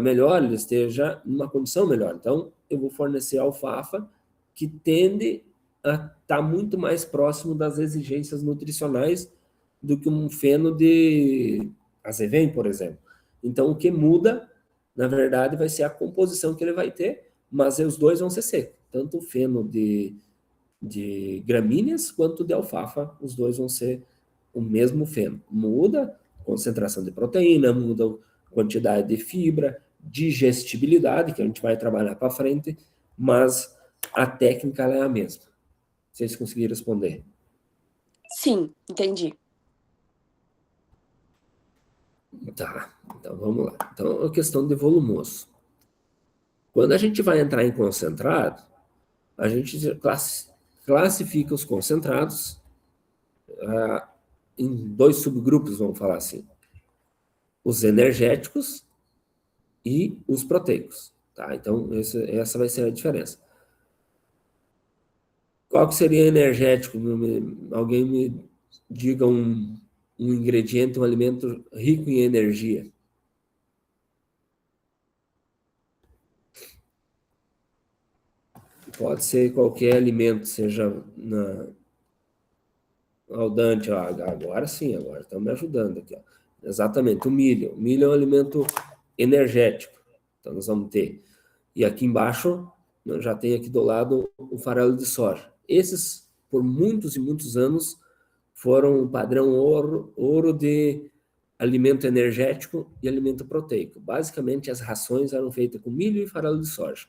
melhor, ele esteja numa condição melhor. Então, eu vou fornecer alfafa que tende a estar muito mais próximo das exigências nutricionais do que um feno de azevém, por exemplo. Então, o que muda na verdade, vai ser a composição que ele vai ter, mas os dois vão ser secos. Tanto o feno de gramíneas quanto de alfafa, os dois vão ser o mesmo feno. Muda a concentração de proteína, muda a quantidade de fibra, digestibilidade, que a gente vai trabalhar para frente, mas a técnica é a mesma. Vocês conseguiram responder? Sim, entendi. Tá, então vamos lá. Então, a questão de volumoso. Quando a gente vai entrar em concentrado, a gente classifica os concentrados em dois subgrupos, vamos falar assim. Os energéticos e os proteicos. Tá? Então, essa vai ser a diferença. Qual que seria energético? Alguém me diga um ingrediente, um alimento rico em energia. Pode ser qualquer alimento, seja ao Dante, ó, agora sim, agora estão me ajudando aqui. Ó. Exatamente, o milho. O milho é um alimento energético. Então, nós vamos ter. E aqui embaixo, já tem aqui do lado o farelo de soja. Esses, por muitos e muitos anos, foram o padrão ouro de alimento energético e alimento proteico. Basicamente, as rações eram feitas com milho e farelo de soja.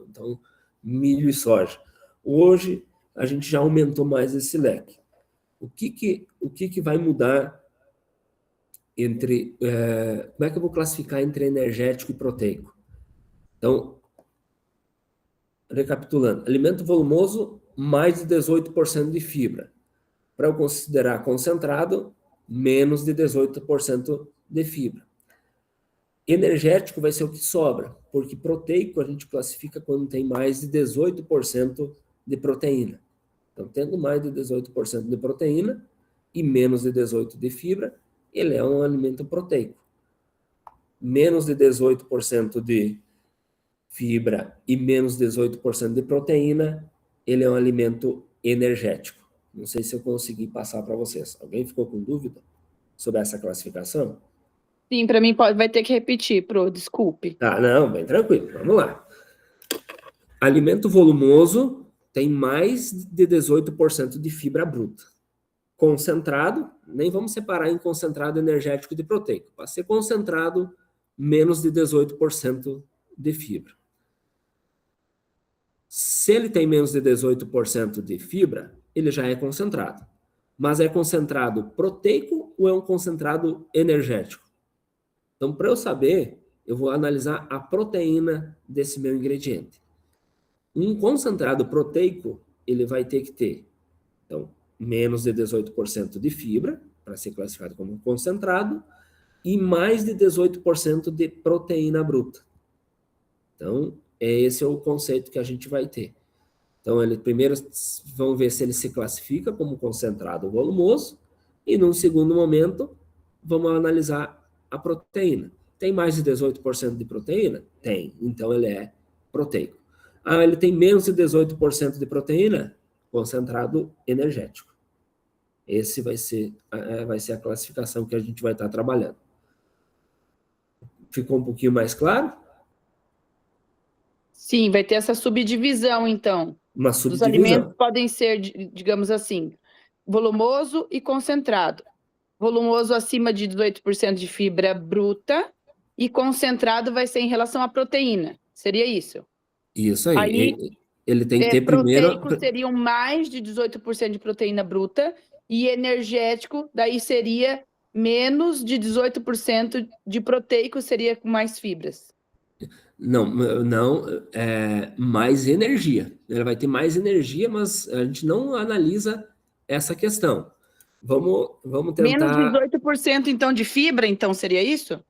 Então, milho e soja. Hoje, a gente já aumentou mais esse leque. O que vai mudar entre... como é que eu vou classificar entre energético e proteico? Então, recapitulando, alimento volumoso, mais de 18% de fibra. Para eu considerar concentrado, menos de 18% de fibra. Energético vai ser o que sobra, porque proteico a gente classifica quando tem mais de 18% de proteína. Então, tendo mais de 18% de proteína e menos de 18% de fibra, ele é um alimento proteico. Menos de 18% de fibra e menos 18% de proteína, ele é um alimento energético. Não sei se eu consegui passar para vocês. Alguém ficou com dúvida sobre essa classificação? Sim, para mim vai ter que repetir, desculpe. Tá, não, bem tranquilo. Vamos lá. Alimento volumoso tem mais de 18% de fibra bruta. Concentrado, nem vamos separar em concentrado energético de proteico. Para ser concentrado, menos de 18% de fibra. Se ele tem menos de 18% de fibra, ele já é concentrado. Mas é concentrado proteico ou é um concentrado energético? Então, para eu saber, eu vou analisar a proteína desse meu ingrediente. Um concentrado proteico, ele vai ter que ter, então, menos de 18% de fibra, para ser classificado como concentrado, e mais de 18% de proteína bruta. Então, esse é o conceito que a gente vai ter. Então, primeiro vamos ver se ele se classifica como concentrado volumoso, e num segundo momento, vamos analisar a proteína. Tem mais de 18% de proteína? Tem. Então, ele é proteico. Ah, ele tem menos de 18% de proteína? Concentrado energético. Esse vai ser a classificação que a gente vai estar trabalhando. Ficou um pouquinho mais claro? Sim, vai ter essa subdivisão, então. Uma Os subdivisão. alimentos podem ser, digamos assim, volumoso e concentrado. Volumoso acima de 18% de fibra bruta e concentrado vai ser em relação à proteína. Seria isso? Isso aí. Aí, ele tem que ter primeiro... proteico seriam mais de 18% de proteína bruta e energético, daí seria menos de 18% de proteico, seria com mais fibras. Não, mais energia. Ele vai ter mais energia, mas a gente não analisa essa questão. Vamos tentar... Menos 18%, então, de fibra, então, seria isso?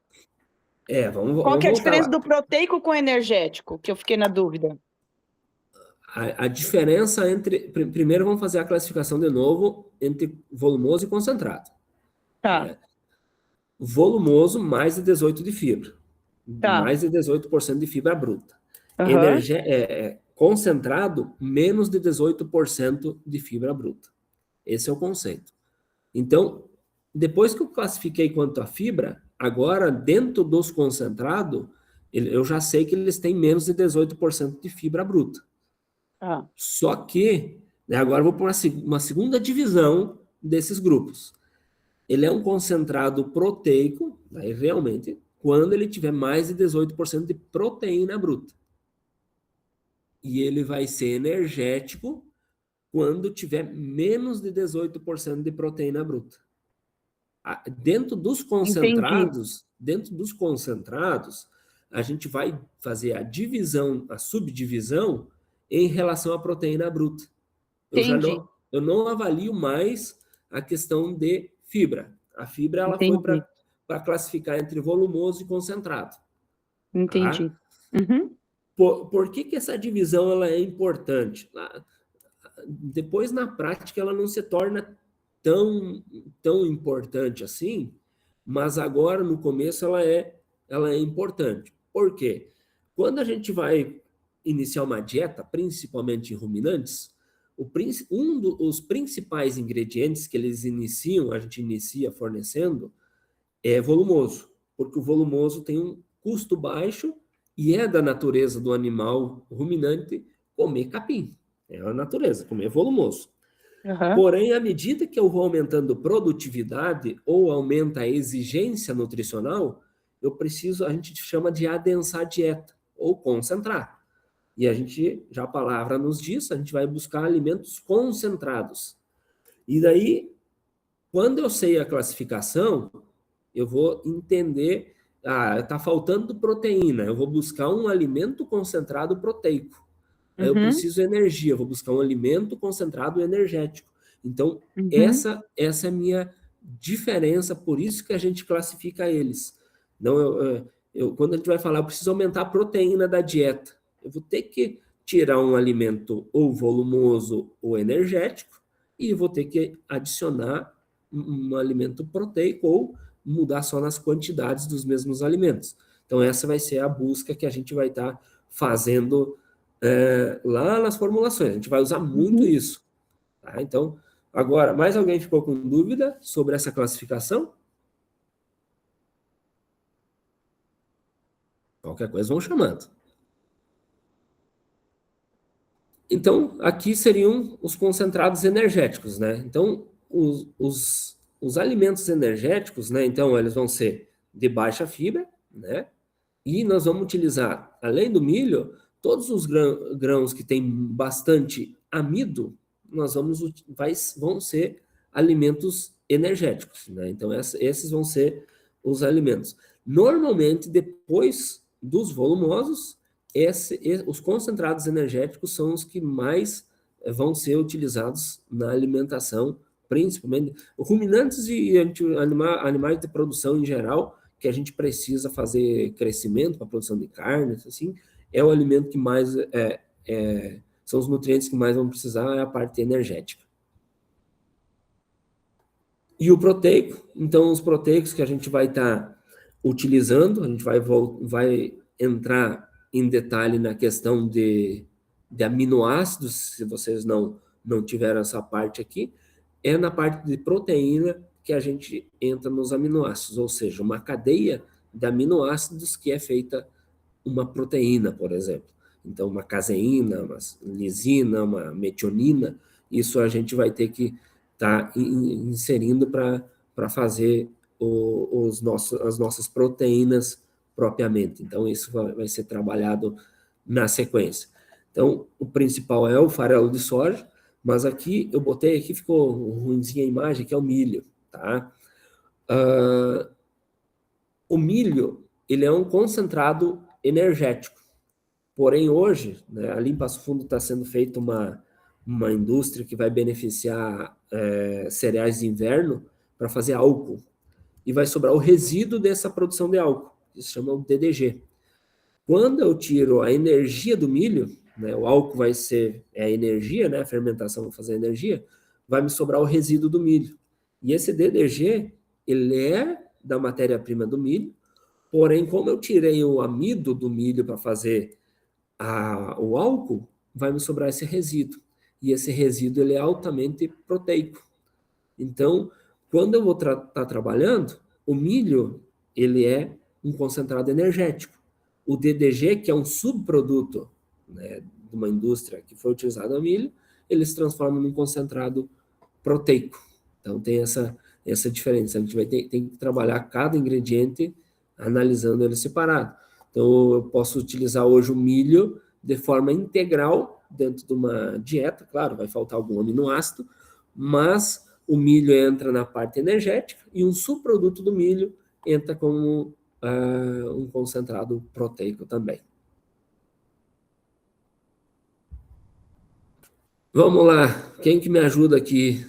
Qual que é a diferença do proteico com energético? Que eu fiquei na dúvida. A diferença entre... Primeiro, vamos fazer a classificação de novo entre volumoso e concentrado. Tá. Volumoso, mais de 18% de fibra. Tá. Mais de 18% de fibra bruta. Uhum. Concentrado, menos de 18% de fibra bruta. Esse é o conceito. Então, depois que eu classifiquei quanto a fibra, agora, dentro dos concentrados, eu já sei que eles têm menos de 18% de fibra bruta. Ah, Só que, né, agora eu vou para uma segunda divisão desses grupos. Ele é um concentrado proteico, aí realmente, quando ele tiver mais de 18% de proteína bruta. E ele vai ser energético quando tiver menos de 18% de proteína bruta. Dentro dos entendi. concentrados, a gente vai fazer a divisão, a subdivisão em relação à proteína bruta. Entendi. Eu não avalio mais a questão de fibra. A fibra ela foi Entendi. para classificar entre volumoso e concentrado. Entendi. Tá? Uhum. Por que essa divisão ela é importante? Depois, na prática, ela não se torna tão importante assim, mas agora, no começo, ela é importante. Por quê? Quando a gente vai iniciar uma dieta, principalmente em ruminantes, os principais ingredientes que eles iniciam, a gente inicia fornecendo, é volumoso, porque o volumoso tem um custo baixo e é da natureza do animal ruminante comer capim. É a natureza, comer volumoso. Uhum. Porém, à medida que eu vou aumentando produtividade ou aumenta a exigência nutricional, a gente chama de adensar a dieta ou concentrar. E já a palavra nos diz, a gente vai buscar alimentos concentrados. E daí, quando eu sei a classificação, eu vou entender, está faltando proteína, eu vou buscar um alimento concentrado proteico. Aí eu preciso de energia, eu vou buscar um alimento concentrado energético. Então, essa é a minha diferença, por isso que a gente classifica eles. Não, quando a gente vai falar, eu preciso aumentar a proteína da dieta, eu vou ter que tirar um alimento ou volumoso ou energético e vou ter que adicionar um alimento proteico ou mudar só nas quantidades dos mesmos alimentos. Então, essa vai ser a busca que a gente vai estar fazendo lá nas formulações. A gente vai usar muito isso. Tá? Então, agora, mais alguém ficou com dúvida sobre essa classificação? Qualquer coisa, vão chamando. Então, aqui seriam os concentrados energéticos, né? Então, os alimentos energéticos, né? Então, eles vão ser de baixa fibra, né? E nós vamos utilizar, além do milho, todos os grãos que têm bastante amido, vão ser alimentos energéticos, né? Então, esses vão ser os alimentos. Normalmente, depois dos volumosos, os concentrados energéticos são os que mais vão ser utilizados na alimentação, principalmente ruminantes e animais de produção em geral, que a gente precisa fazer crescimento para a produção de carne, assim, é o alimento que mais são os nutrientes que mais vão precisar, é a parte energética. E o proteico, então os proteicos que a gente vai estar utilizando, a gente vai entrar em detalhe na questão de aminoácidos, se vocês não tiveram essa parte aqui, é na parte de proteína que a gente entra nos aminoácidos, ou seja, uma cadeia de aminoácidos que é feita uma proteína, por exemplo. Então, uma caseína, uma lisina, uma metionina, isso a gente vai ter que estar inserindo para fazer as nossas proteínas propriamente. Então, isso vai ser trabalhado na sequência. Então, o principal é o farelo de soja, mas aqui, eu botei aqui, ficou ruimzinha a imagem, que é o milho, tá? O milho, ele é um concentrado energético. Porém, hoje, né, ali em Passo Fundo está sendo feita uma indústria que vai beneficiar cereais de inverno para fazer álcool. E vai sobrar o resíduo dessa produção de álcool, que se chama o DDG. Quando eu tiro a energia do milho, né, o álcool vai ser a energia, né, a fermentação vai fazer energia, vai me sobrar o resíduo do milho. E esse DDG, ele é da matéria-prima do milho, porém, como eu tirei o amido do milho para fazer o álcool, vai me sobrar esse resíduo. E esse resíduo ele é altamente proteico. Então, quando eu vou estar trabalhando, o milho ele é um concentrado energético. o DDG, que é um subproduto, né, de uma indústria que foi utilizada no milho, eles transformam num concentrado proteico. Então, tem essa diferença. A gente tem que trabalhar cada ingrediente analisando ele separado. Então, eu posso utilizar hoje o milho de forma integral dentro de uma dieta, claro, vai faltar algum aminoácido, mas o milho entra na parte energética e um subproduto do milho entra como um concentrado proteico também. Vamos lá, quem que me ajuda aqui?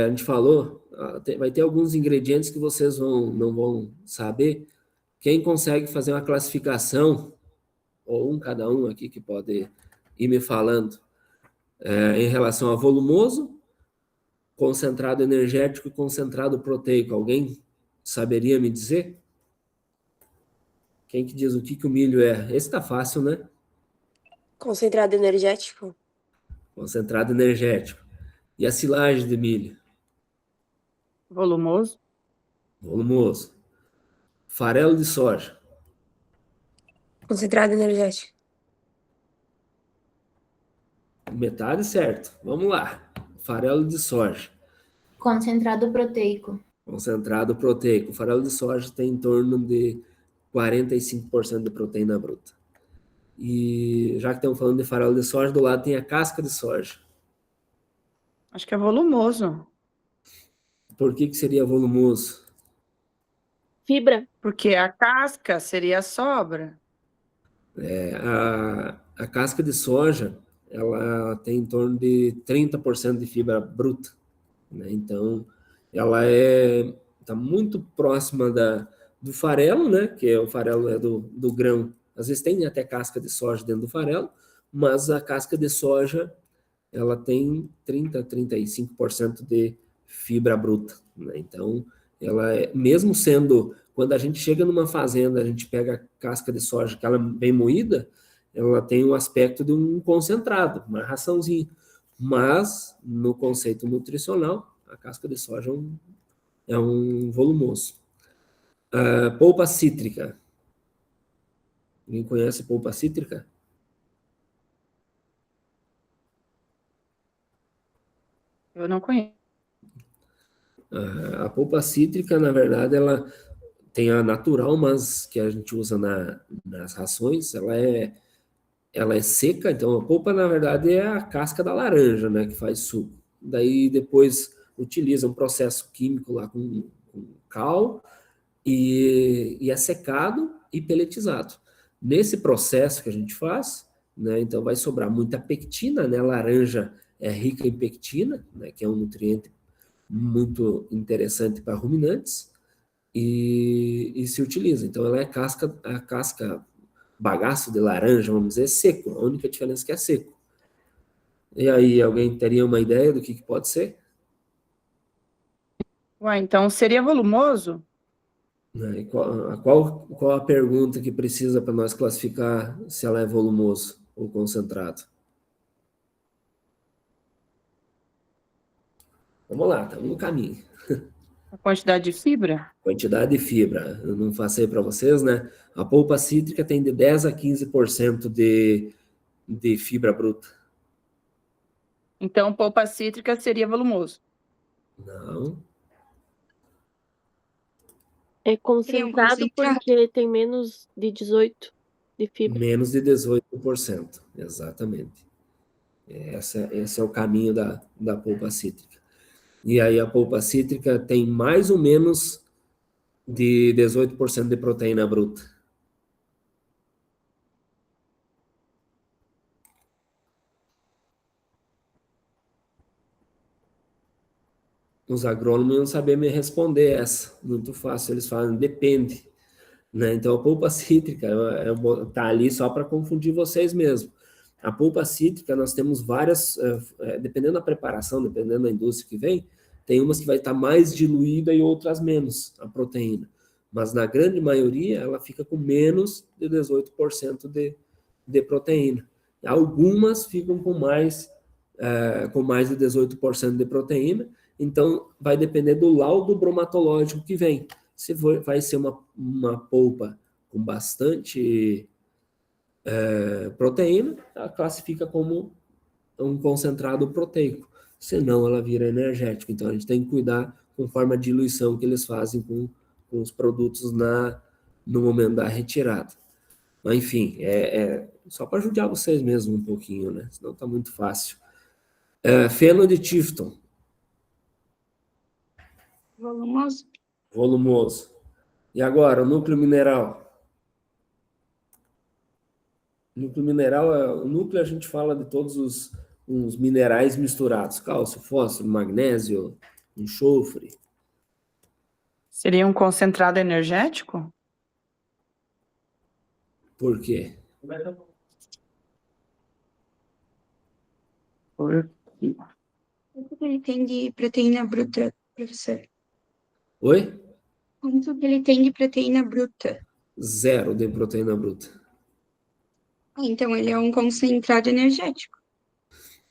A gente falou, vai ter alguns ingredientes que vocês não vão saber. Quem consegue fazer uma classificação, ou cada um aqui que pode ir me falando, em relação a volumoso, concentrado energético e concentrado proteico. Alguém saberia me dizer? Quem que diz o que o milho é? Esse tá fácil, né? Concentrado energético. Concentrado energético. E a silagem de milho? Volumoso. Volumoso. Farelo de soja? Concentrado energético. Metade certo. Vamos lá. Farelo de soja. Concentrado proteico. Concentrado proteico. O farelo de soja tem em torno de 45% de proteína bruta. E já que estamos falando de farelo de soja, do lado tem a casca de soja. Acho que é volumoso. Por que seria volumoso? Fibra. Porque a casca seria a sobra. A casca de soja, ela tem em torno de 30% de fibra bruta, né? Então, ela está muito próxima do farelo, né? Que o farelo é do grão. Às vezes tem até casca de soja dentro do farelo, mas a casca de soja, ela tem 35% de fibra bruta, né? Então, ela mesmo sendo, quando a gente chega numa fazenda, a gente pega a casca de soja, que ela é bem moída, ela tem o aspecto de um concentrado, uma raçãozinha. Mas, no conceito nutricional, a casca de soja é um volumoso. Polpa cítrica. Alguém conhece polpa cítrica? Eu não conheço. A polpa cítrica, na verdade, ela tem a natural, mas que a gente usa nas rações, ela é seca, então a polpa, na verdade, é a casca da laranja, né, que faz suco. Daí depois utiliza um processo químico lá com cal e é secado e peletizado. Nesse processo que a gente faz, né, então vai sobrar muita pectina, né, a laranja é rica em pectina, né, que é um nutriente muito interessante para ruminantes, e se utiliza. Então, ela é a casca, bagaço de laranja, vamos dizer, seco. A única diferença é que é seco. E aí, alguém teria uma ideia do que pode ser? Ué, então seria volumoso? Né? Qual a pergunta que precisa para nós classificar se ela é volumoso ou concentrado? Vamos lá, estamos no caminho. A quantidade de fibra? Quantidade de fibra, eu não passei para vocês, né? A polpa cítrica tem de 10 a 15% de fibra bruta. Então, polpa cítrica seria volumoso. Não. É concentrado concentrado. porque tem menos de 18 de fibra. Menos de 18%, exatamente. Esse é o caminho da polpa cítrica. E aí a polpa cítrica tem mais ou menos de 18% de proteína bruta. Os agrônomos não sabem me responder essa. Muito fácil, eles falam, depende. Né? Então, a polpa cítrica está ali só para confundir vocês mesmo. A polpa cítrica, nós temos várias, dependendo da preparação, dependendo da indústria que vem, tem umas que vai estar mais diluída e outras menos, a proteína. Mas, na grande maioria, ela fica com menos de 18% de proteína. Algumas ficam com mais de 18% de proteína, então vai depender do laudo bromatológico que vem. Se vai ser uma polpa com bastante proteína, ela classifica como um concentrado proteico, senão ela vira energético. Então, a gente tem que cuidar conforme a diluição que eles fazem com os produtos no momento da retirada. Mas, enfim, só para ajudar vocês mesmo um pouquinho, né? Senão está muito fácil. Fenoditifton. Volumoso. Volumoso. E agora, o núcleo mineral. Núcleo mineral, o núcleo a gente fala de todos os minerais misturados, cálcio, fósforo, magnésio, enxofre. Seria um concentrado energético? Por quê? Quanto que ele tem de proteína bruta, professor? Oi? Quanto que ele tem de proteína bruta? 0 de proteína bruta. Então, ele é um concentrado energético.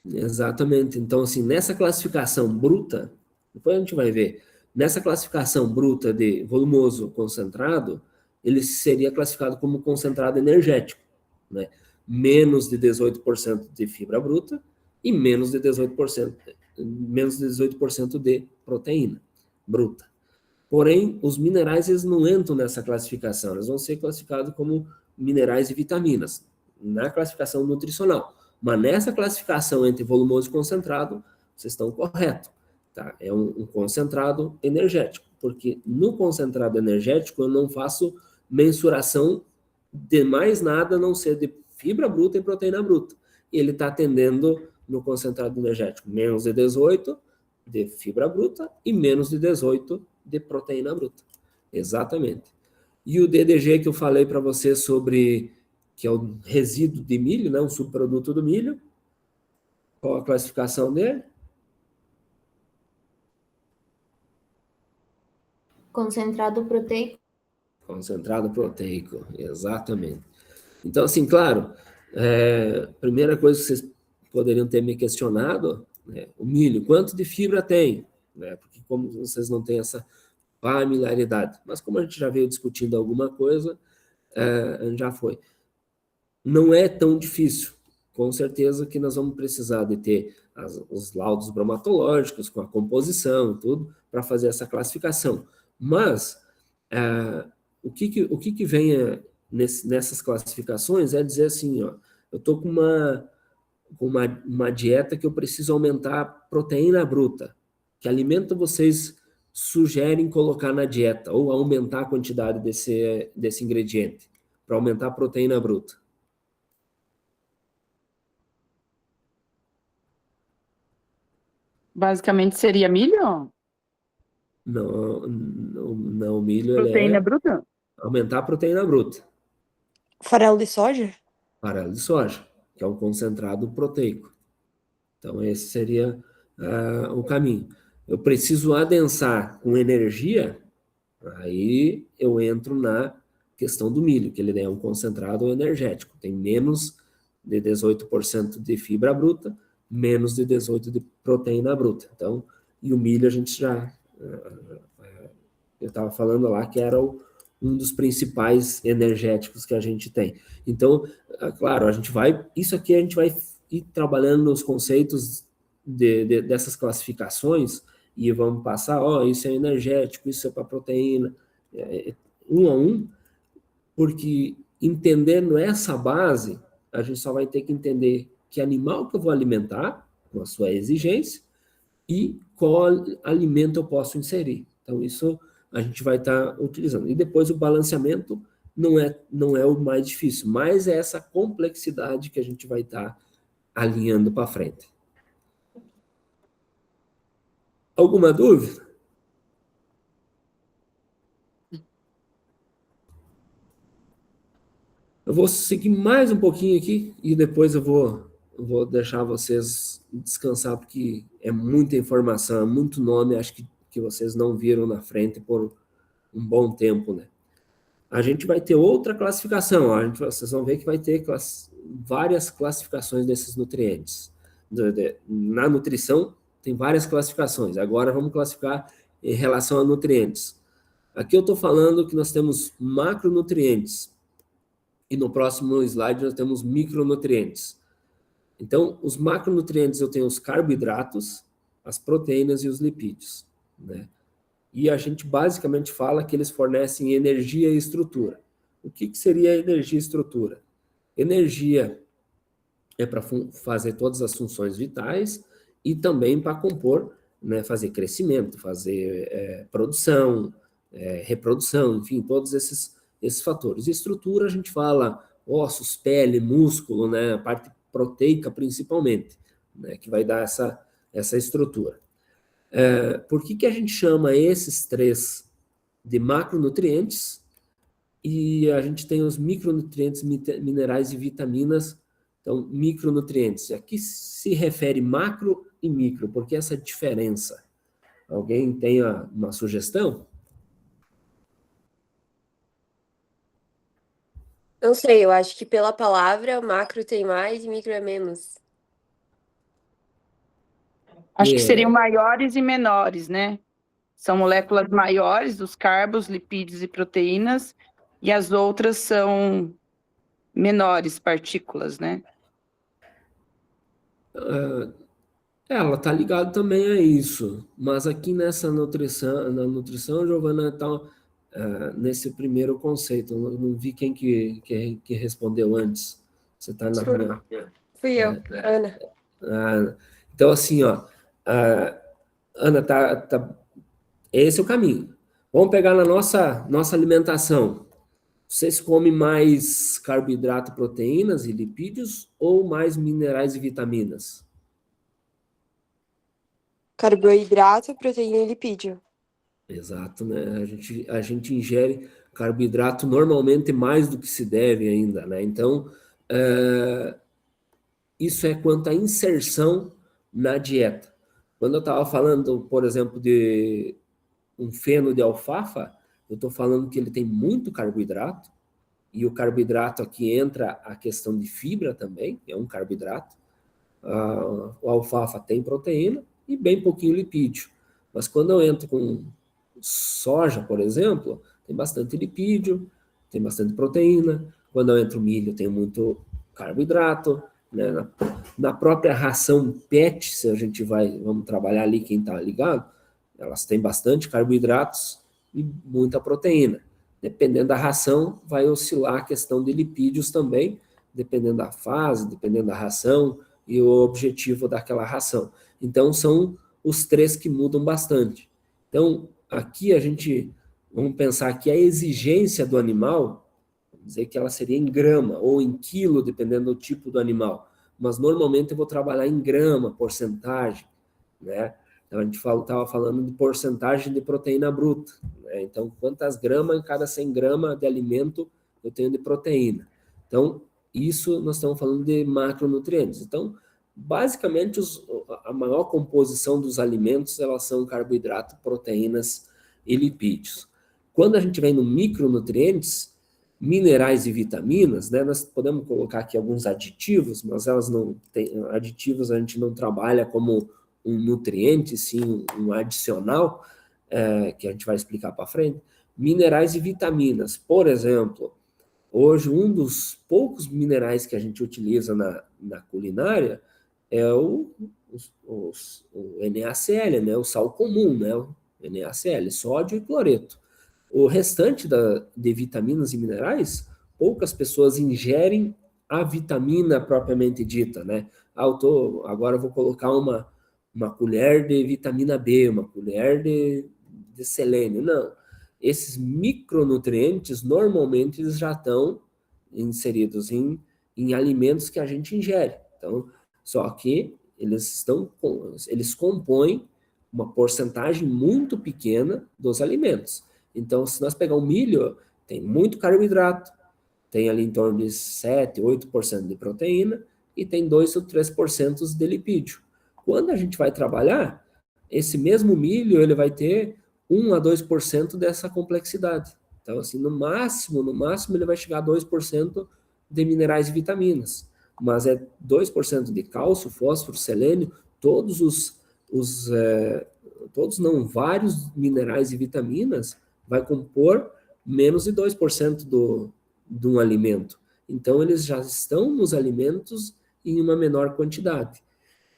Exatamente. Então, assim, nessa classificação bruta, depois a gente vai ver, nessa classificação bruta de volumoso concentrado, ele seria classificado como concentrado energético, né? Menos de 18% de fibra bruta e menos de 18% de proteína bruta. Porém, os minerais, eles não entram nessa classificação, eles vão ser classificados como minerais e vitaminas, na classificação nutricional. Mas nessa classificação entre volumoso e concentrado, vocês estão corretos. Tá? É um concentrado energético, porque no concentrado energético eu não faço mensuração de mais nada a não ser de fibra bruta e proteína bruta. E ele está atendendo no concentrado energético menos de 18 de fibra bruta e menos de 18 de proteína bruta. Exatamente. E o DDG que eu falei para você sobre, que é o resíduo de milho, né, um subproduto do milho. Qual a classificação dele? Concentrado proteico. Concentrado proteico, exatamente. Então, assim, claro, primeira coisa que vocês poderiam ter me questionado, né, o milho, quanto de fibra tem? Né, porque como vocês não têm essa familiaridade, mas como a gente já veio discutindo alguma coisa, já foi. Não é tão difícil. Com certeza que nós vamos precisar de ter os laudos bromatológicos com a composição e tudo para fazer essa classificação. Mas o que vem nessas classificações é dizer assim, ó, eu estou com uma dieta que eu preciso aumentar a proteína bruta. Que alimento vocês sugerem colocar na dieta ou aumentar a quantidade desse ingrediente para aumentar a proteína bruta? Basicamente seria milho? Não, o milho Proteína ele bruta? aumentar a proteína bruta. Farelo de soja? Farelo de soja, que é um concentrado proteico. Então, esse seria o caminho. Eu preciso adensar com energia, aí eu entro na questão do milho, que ele é um concentrado energético, tem menos de 18% de fibra bruta, menos de 18% de proteína bruta. Então, e o milho a gente já... eu estava falando lá que era um dos principais energéticos que a gente tem. Então, claro, isso aqui a gente vai ir trabalhando nos conceitos dessas classificações e vamos passar, isso é energético, isso é para proteína, um a um, porque entendendo essa base, a gente só vai ter que entender que animal que eu vou alimentar, com a sua exigência, e qual alimento eu posso inserir. Então, isso a gente vai estar utilizando. E depois o balanceamento não é o mais difícil, mas é essa complexidade que a gente vai estar alinhando para frente. Alguma dúvida? Eu vou seguir mais um pouquinho aqui e depois eu vou deixar vocês descansar, porque é muita informação, é muito nome, acho que vocês não viram na frente por um bom tempo, né? A gente vai ter outra classificação, vocês vão ver que vai ter várias classificações desses nutrientes. Na nutrição, tem várias classificações. Agora vamos classificar em relação a nutrientes. Aqui eu estou falando que nós temos macronutrientes E no próximo slide nós temos micronutrientes. Então, os macronutrientes eu tenho os carboidratos, as proteínas e os lipídios, né? E a gente basicamente fala que eles fornecem energia e estrutura. O que seria energia e estrutura? Energia é para fazer todas as funções vitais e também para compor, né, fazer crescimento, fazer produção, reprodução, enfim, todos esses fatores. E estrutura a gente fala ossos, pele, músculo, né, a parte proteica principalmente, né, que vai dar essa estrutura. Por que a gente chama esses três de macronutrientes e a gente tem os micronutrientes, minerais e vitaminas? Então, micronutrientes. Aqui se refere macro e micro, porque essa diferença? Alguém tem uma sugestão? Não sei, eu acho que pela palavra macro tem mais e micro é menos. Acho que seriam maiores e menores, né? São moléculas maiores dos carbos, lipídios e proteínas, e as outras são menores partículas, né? Ela está ligada também a isso, mas aqui na nutrição, Giovana, está nesse primeiro conceito. Eu não vi quem que respondeu antes. Você está na reunião. Fui eu, Ana. Então, assim, Ana, esse é o caminho. Vamos pegar na nossa alimentação. Vocês comem mais carboidrato, proteínas e lipídios ou mais minerais e vitaminas? Carboidrato, proteína e lipídio. Exato, né? A gente ingere carboidrato normalmente mais do que se deve ainda, né? Então, isso é quanto à inserção na dieta. Quando eu estava falando, por exemplo, de um feno de alfafa, eu estou falando que ele tem muito carboidrato, e o carboidrato aqui entra a questão de fibra também, é um carboidrato. O alfafa tem proteína e bem pouquinho lipídio. Mas quando eu entro com soja, por exemplo, tem bastante lipídio, tem bastante proteína. Quando eu entro milho, tem muito carboidrato, né? Na própria ração PET, se a gente vamos trabalhar ali, quem está ligado, elas têm bastante carboidratos e muita proteína. Dependendo da ração, vai oscilar a questão de lipídios também, dependendo da fase, dependendo da ração e o objetivo daquela ração. Então, são os três que mudam bastante. Então, aqui vamos pensar que a exigência do animal, vamos dizer que ela seria em grama ou em quilo, dependendo do tipo do animal. Mas, normalmente, eu vou trabalhar em grama, porcentagem, né? Então, a gente estava falando de porcentagem de proteína bruta, né? Então, quantas gramas em cada 100 gramas de alimento eu tenho de proteína. Então, isso nós estamos falando de macronutrientes. Então, basicamente, a maior composição dos alimentos, elas são carboidrato, proteínas e lipídios. Quando a gente vem no micronutrientes, minerais e vitaminas, né, nós podemos colocar aqui alguns aditivos, mas elas não têm, aditivos a gente não trabalha como um nutriente, sim um adicional, que a gente vai explicar para frente. Minerais e vitaminas, por exemplo, hoje um dos poucos minerais que a gente utiliza na culinária é o NaCl, né, o sal comum, né, o NaCl, sódio e cloreto. O restante de vitaminas e minerais, poucas pessoas ingerem a vitamina propriamente dita, né? Agora eu vou colocar uma colher de vitamina B, uma colher de selênio. Não. Esses micronutrientes, normalmente, eles já estão inseridos em alimentos que a gente ingere. Então, só que eles compõem uma porcentagem muito pequena dos alimentos. Então, se nós pegar o milho, tem muito carboidrato, tem ali em torno de 7, 8% de proteína e tem 2 ou 3% de lipídio. Quando a gente vai trabalhar, esse mesmo milho ele vai ter 1 a 2% dessa complexidade. Então, assim, no máximo, ele vai chegar a 2% de minerais e vitaminas. Mas é 2% de cálcio, fósforo, selênio, vários minerais e vitaminas vai compor menos de 2% de um alimento. Então, eles já estão nos alimentos em uma menor quantidade.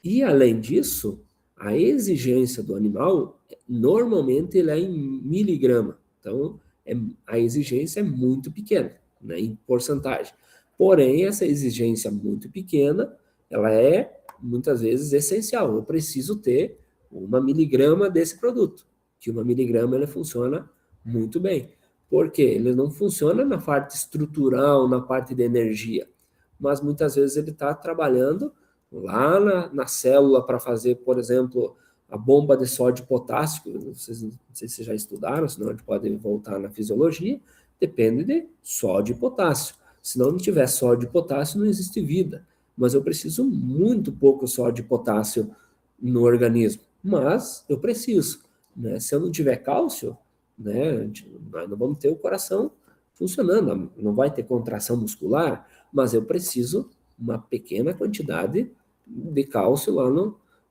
E, além disso, a exigência do animal, normalmente, ele é em miligrama. Então, a exigência é muito pequena, né, em porcentagem. Porém, essa exigência muito pequena, ela é, muitas vezes, essencial. Eu preciso ter 1 miligrama desse produto, que 1 miligrama ele funciona muito bem. Por quê? Ele não funciona na parte estrutural, na parte de energia, mas muitas vezes ele está trabalhando lá na célula para fazer, por exemplo, a bomba de sódio e potássio, não sei se vocês já estudaram, senão a gente pode voltar na fisiologia, depende de sódio e potássio. Se não tiver sódio e potássio, não existe vida. Mas eu preciso muito pouco sódio e potássio no organismo, mas eu preciso, né? Se eu não tiver cálcio, né, nós não vamos ter o coração funcionando, não vai ter contração muscular, mas eu preciso uma pequena quantidade de cálcio lá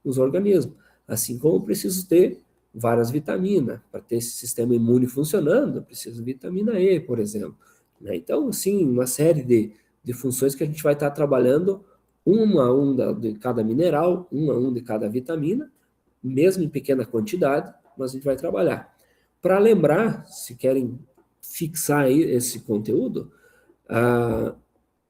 nos organismos. Assim como eu preciso ter várias vitaminas. Para ter esse sistema imune funcionando, eu preciso de vitamina E, por exemplo. Né? Então, sim, uma série de funções que a gente vai estar trabalhando, 1 a 1 de cada mineral, 1 a 1 de cada vitamina, mesmo em pequena quantidade, mas a gente vai trabalhar. Para lembrar, se querem fixar aí esse conteúdo,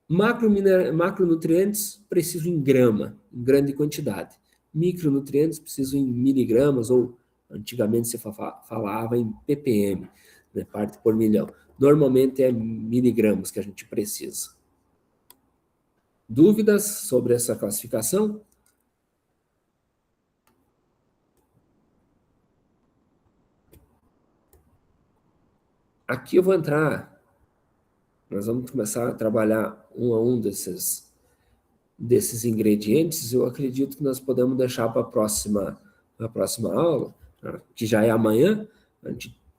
macronutrientes preciso em grama, em grande quantidade. Micronutrientes preciso em miligramas, ou antigamente se falava em ppm, né, parte por milhão. Normalmente é miligramas que a gente precisa. Dúvidas sobre essa classificação? Aqui eu vou entrar, nós vamos começar a trabalhar 1 a 1 desses ingredientes. Eu acredito que nós podemos deixar para a próxima aula, que já é amanhã.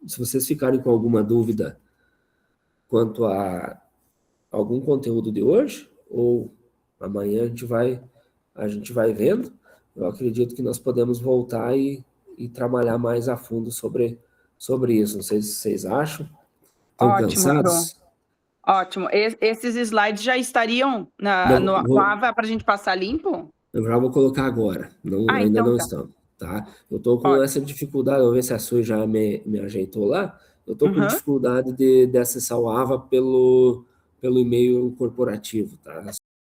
Se vocês ficarem com alguma dúvida quanto a algum conteúdo de hoje, ou amanhã a gente vai vendo, eu acredito que nós podemos voltar e trabalhar mais a fundo sobre isso. Não sei se vocês acham. Estão cansados? Ótimo. Esses slides já estariam no AVA para a gente passar limpo? Eu já vou colocar agora. Ainda então não tá. estão. Tá? Eu estou com essa dificuldade, vou ver se a Sui já me ajeitou lá. Eu estou com dificuldade de acessar o AVA pelo e-mail corporativo. Tá?